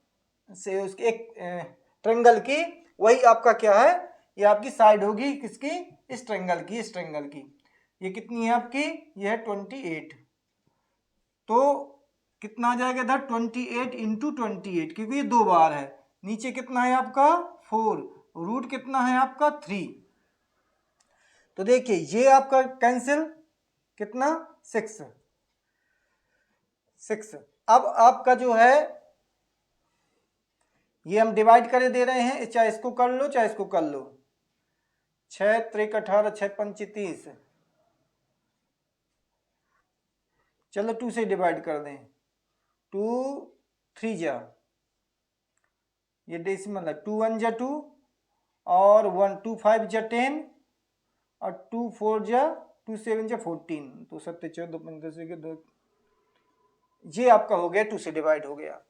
S1: से उसके एक ट्रायंगल की वही आपका क्या है ये आपकी साइड होगी किसकी, इस ट्रायंगल की, इस ट्रायंगल की। ये कितनी है आपकी, ये है 28। तो कितना आ जाएगा इधर 28 इंटू 28, क्योंकि ये 2 बार है। नीचे कितना है आपका 4, रूट कितना है आपका 3। तो देखिए ये आपका कैंसिल, कितना 6। अब आपका जो है ये हम डिवाइड करे दे रहे हैं, चाहे इसको कर लो चाहे इसको कर लो। 6 3 18, 6 5 30। चलो 2 से डिवाइड कर दें, 2 3 जा, ये डेसिमल है, 2 1 जा 2 और 1 2 5 जा 10 और 2 4 जा 2 7 जा 14, तो 7 14 15 के 2, ये आपका हो गया 2 से डिवाइड हो गया।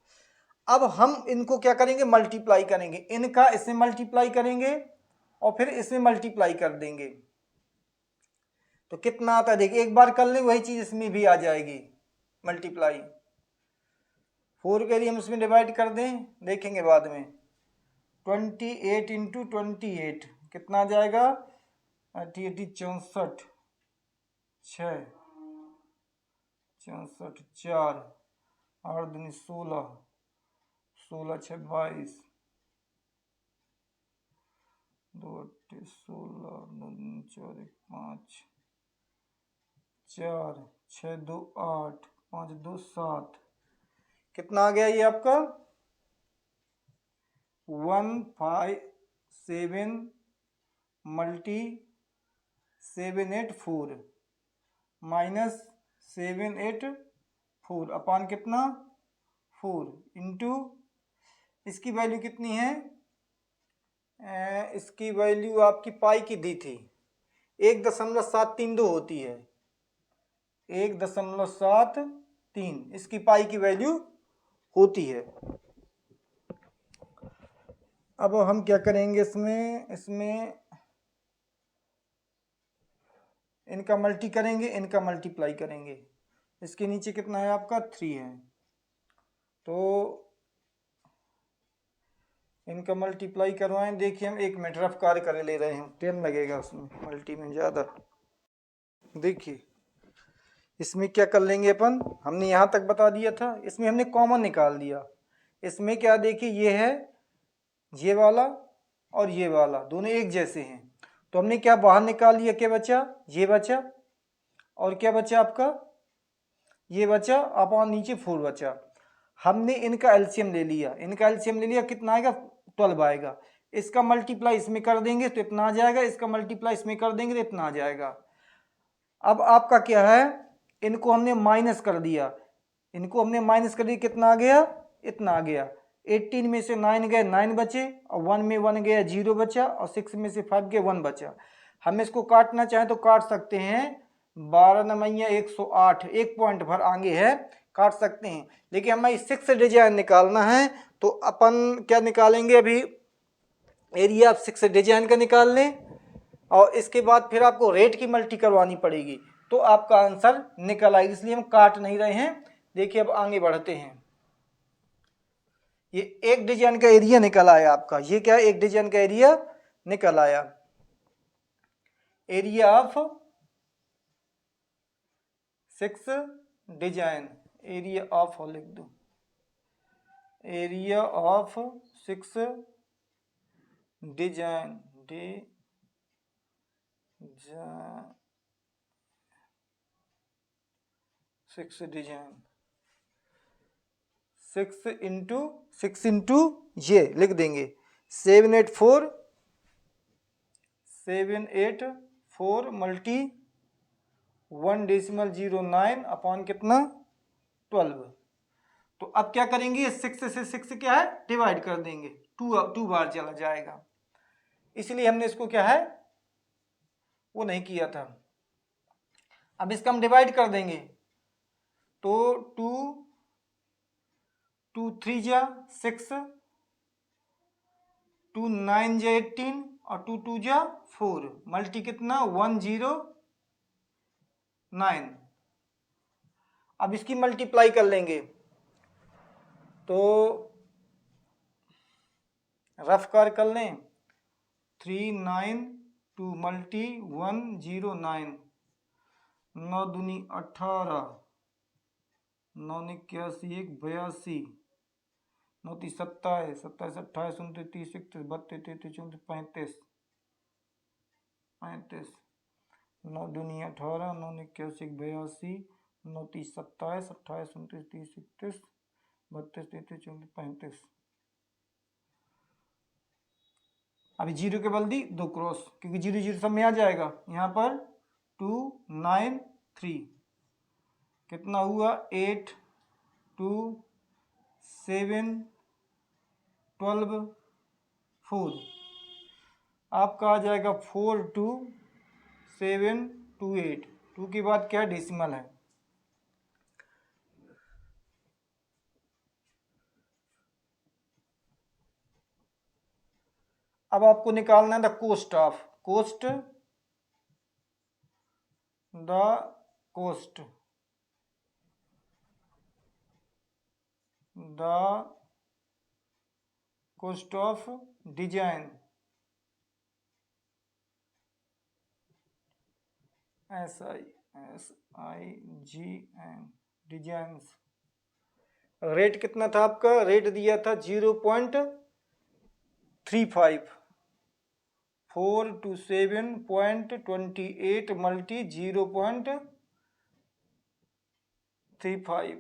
S1: अब हम इनको क्या करेंगे, मल्टीप्लाई करेंगे, इनका इसमें मल्टीप्लाई करेंगे और फिर इसमें मल्टीप्लाई कर देंगे। तो कितना आता है देखिए, एक बार कर लें वही चीज इसमें भी आ जाएगी मल्टीप्लाई। 4 के लिए हम इसमें डिवाइड कर दें, देखेंगे बाद में। 28 इंटू 28 कितना आ जाएगा, 64 6 64 4 8 दूनी 16 16 6 22 2 16 4 5 4 6 2 8 5 2 7, कितना आ गया ये आपका 157 मल्टी 784 माइनस 784 अपान कितना 4 इंटू इसकी वैल्यू कितनी है, इसकी वैल्यू आपकी पाई की दी थी 1.732 होती है, 1.73 इसकी पाई की वैल्यू होती है। अब हम क्या करेंगे, इसमें इनका मल्टी करेंगे, इनका मल्टीप्लाई करेंगे। इसके नीचे कितना है आपका 3 है, तो इनका मल्टीप्लाई करवाएं। देखिए हम 1 मिनट रफ कार्य कर ले रहे हैं, टाइम लगेगा उसमें मल्टी में ज़्यादा। देखिए इसमें क्या कर लेंगे अपन, हमने यहाँ तक बता दिया था, इसमें हमने कॉमन निकाल दिया। इसमें क्या देखिए, ये है ये वाला और ये वाला दोनों एक जैसे हैं, तो हमने क्या बाहर निकाल लिया, क्या बचा, ये बचा और क्या बचा आपका, ये बचा अपॉन नीचे 4 बचा। हमने इनका एलसीएम ले लिया, इनका एलसीएम ले लिया, कितना आएगा 12 आएगा। इसका मल्टीप्लाई इसमें कर देंगे तो इतना आ जाएगा, इसका मल्टीप्लाई इसमें कर देंगे तो इतना आ जाएगा। अब आपका क्या है, इनको हमने माइनस कर दिया, इनको हमने माइनस कर दिया, कितना आ गया, इतना आ गया। 18 में से 9 गए 9 बचे और 1 में 1 गया 0 बचा और 6 में से 5 गए 1 बचा। हम इसको काटना चाहें तो काट सकते हैं, 12 नमैया 108, 1 पॉइंट भर आगे है, काट सकते हैं। लेकिन हमें 6 डिजाइन निकालना है तो अपन क्या निकालेंगे, अभी एरिया आप 6 डिजाइन का निकाल लें और इसके बाद फिर आपको रेट की मल्टी करवानी पड़ेगी तो आपका आंसर निकल आएगा, इसलिए हम काट नहीं रहे हैं। देखिए अब आगे बढ़ते हैं, ये एक डिजाइन का एरिया निकल आया आपका, ये क्या एक डिजाइन का एरिया निकल आया, area of 6 design, area of लिख दो, area of 6 design, 6 design, 6 into ये लिख देंगे 784 मल्टी 1.09 अपॉन कितना 12। तो अब क्या करेंगे, 6 से 6 क्या है डिवाइड कर देंगे, 2 बार चला जाएगा, इसलिए हमने इसको क्या है वो नहीं किया था। अब इसका हम डिवाइड कर देंगे तो 2 3 जा 6, 2 9 जा 18 और 2 2 जा 4, मल्टी कितना 109। अब इसकी मल्टीप्लाई कर लेंगे तो रफ कार कर लें, 392 मल्टी 109, 9 दूनी 18, 9 81 1 82, 9 30 27, 27 28 29 30 31 32 33 34 35, 9 दूनी 18, 9 81 82, 9 30 27 28 29 30 31 32 33 34 35। अभी जीरो के बल दी 2 क्रॉस, क्योंकि 0 0 सब में आ जाएगा। यहाँ पर 2 9 3 कितना हुआ 8 2 7 12 4, आपका आ जाएगा 4 2 7 2 8। 2 के बाद क्या डेसिमल है। अब आपको निकालना है the cost of, cost of design, SIGN designs. Rate कितना था आपका, रेट दिया था 0.35, 427.28 मल्टी 0.35,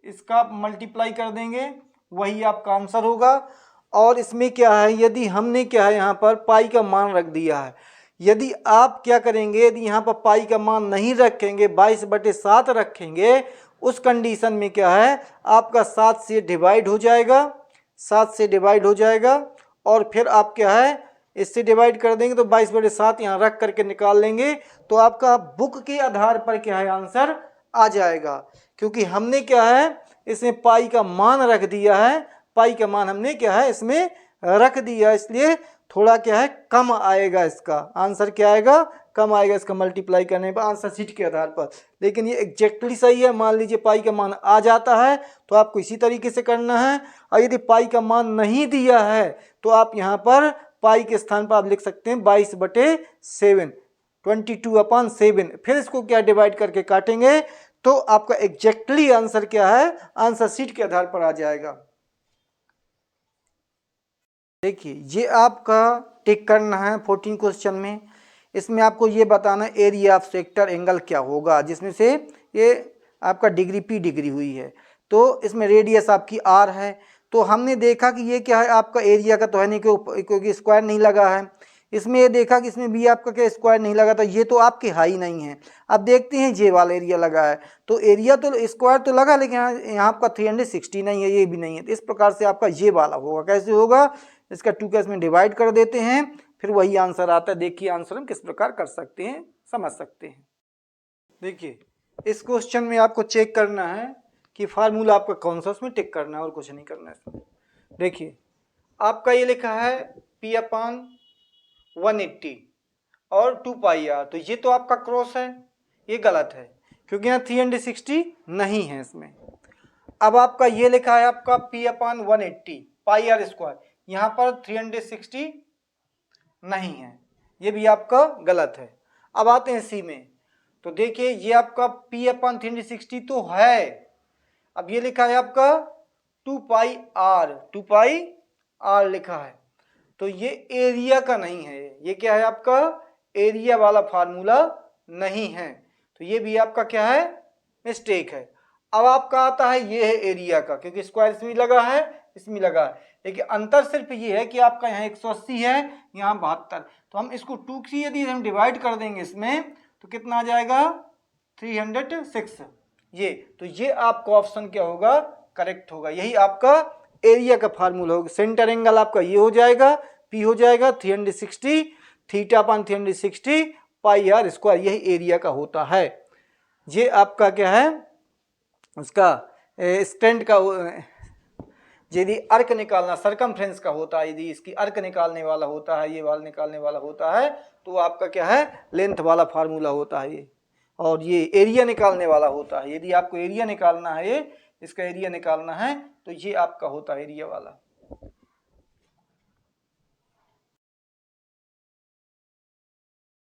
S1: इसका आप मल्टीप्लाई कर देंगे, वही आपका आंसर होगा। और इसमें क्या है, यदि हमने क्या है यहाँ पर पाई का मान रख दिया है, यदि आप क्या करेंगे, यदि यहाँ पर पाई का मान नहीं रखेंगे, 22/7 रखेंगे, उस कंडीशन में क्या है आपका 7 से डिवाइड हो जाएगा, 7 से डिवाइड हो जाएगा, और फिर आप क्या है इससे डिवाइड कर देंगे तो 22/7 यहाँ रख करके निकाल लेंगे, तो आपका बुक के आधार पर क्या है आंसर आ जाएगा। क्योंकि हमने क्या है इसमें पाई का मान रख दिया है, पाई का मान हमने क्या है इसमें रख दिया, इसलिए थोड़ा क्या है कम आएगा, इसका आंसर क्या आएगा कम आएगा इसका मल्टीप्लाई करने पर, आंसर शीट के आधार पर। लेकिन ये एग्जैक्टली सही है, मान लीजिए पाई का मान आ जाता है तो आपको इसी तरीके से करना है, और यदि पाई का मान नहीं दिया है तो आप यहाँ पर पाई के स्थान पर आप लिख सकते हैं 22/7, 22/7, फिर इसको क्या डिवाइड करके काटेंगे तो आपका एग्जैक्टली आंसर क्या है, आंसर शीट के आधार पर आ जाएगा। देखिए ये आपका टिक करना है 14 क्वेश्चन में, इसमें आपको ये बताना एरिया ऑफ सेक्टर एंगल क्या होगा, जिसमें से ये आपका डिग्री P डिग्री हुई है, तो इसमें रेडियस आपकी R है। तो हमने देखा कि ये क्या है आपका एरिया का तो है नहीं, क्योंकि स्क्वायर नहीं लगा है। इसमें ये देखा कि इसमें भी आपका क्या स्क्वायर नहीं लगा, तो ये तो आपके हाई नहीं है। अब देखते हैं ये वाला एरिया लगा है, तो एरिया तो स्क्वायर तो लगा, लेकिन यहाँ आपका 360 नहीं है, ये भी नहीं है। तो इस प्रकार से आपका ये वाला होगा, कैसे होगा, इसका 2 का इसमें डिवाइड कर देते हैं, फिर वही आंसर आता है। देखिए आंसर हम किस प्रकार कर सकते हैं, समझ सकते हैं। देखिए इस क्वेश्चन में आपको चेक करना है कि फार्मूला आपका कौन सा, उसमें टिक करना है और कुछ नहीं करना है इसमें। देखिए आपका ये लिखा है P/180 और 2πr, तो ये तो आपका क्रॉस है, ये गलत है क्योंकि यहाँ 360 नहीं है इसमें। अब आपका ये लिखा है आपका P/180 πr², यहाँ पर 360 नहीं है, ये भी आपका गलत है। अब आते हैं सी में, तो देखिए ये आपका P/360 तो है, अब ये लिखा है आपका 2πr लिखा है, तो ये एरिया का नहीं है, ये क्या है आपका एरिया वाला फार्मूला नहीं है, तो ये भी आपका क्या है मिस्टेक है। अब आपका आता है ये है एरिया का, क्योंकि स्क्वायर इसमें लगा है, इसमें लगा है, लेकिन अंतर सिर्फ ये है कि आपका यहाँ 180 है, यहाँ 72, तो हम इसको 2 से यदि हम डिवाइड कर देंगे इसमें तो कितना आ जाएगा 306, ये तो ये आपका ऑप्शन क्या होगा करेक्ट होगा, यही आपका एरिया का फार्मूला होगा। सेंटर एंगल आपका ये हो जाएगा, P हो जाएगा 360 θ/360 πr², यही एरिया का होता है। ये आपका क्या है उसका स्टैंड का, यदि अर्क निकालना सरकमफ्रेंस का होता है, यदि इसकी अर्क निकालने वाला होता है, ये वाला निकालने वाला होता है, तो आपका क्या है लेंथ वाला फार्मूला होता है ये, और ये एरिया निकालने वाला होता है। यदि आपको एरिया निकालना है, ये इसका एरिया निकालना है, तो ये आपका होता है एरिया वाला।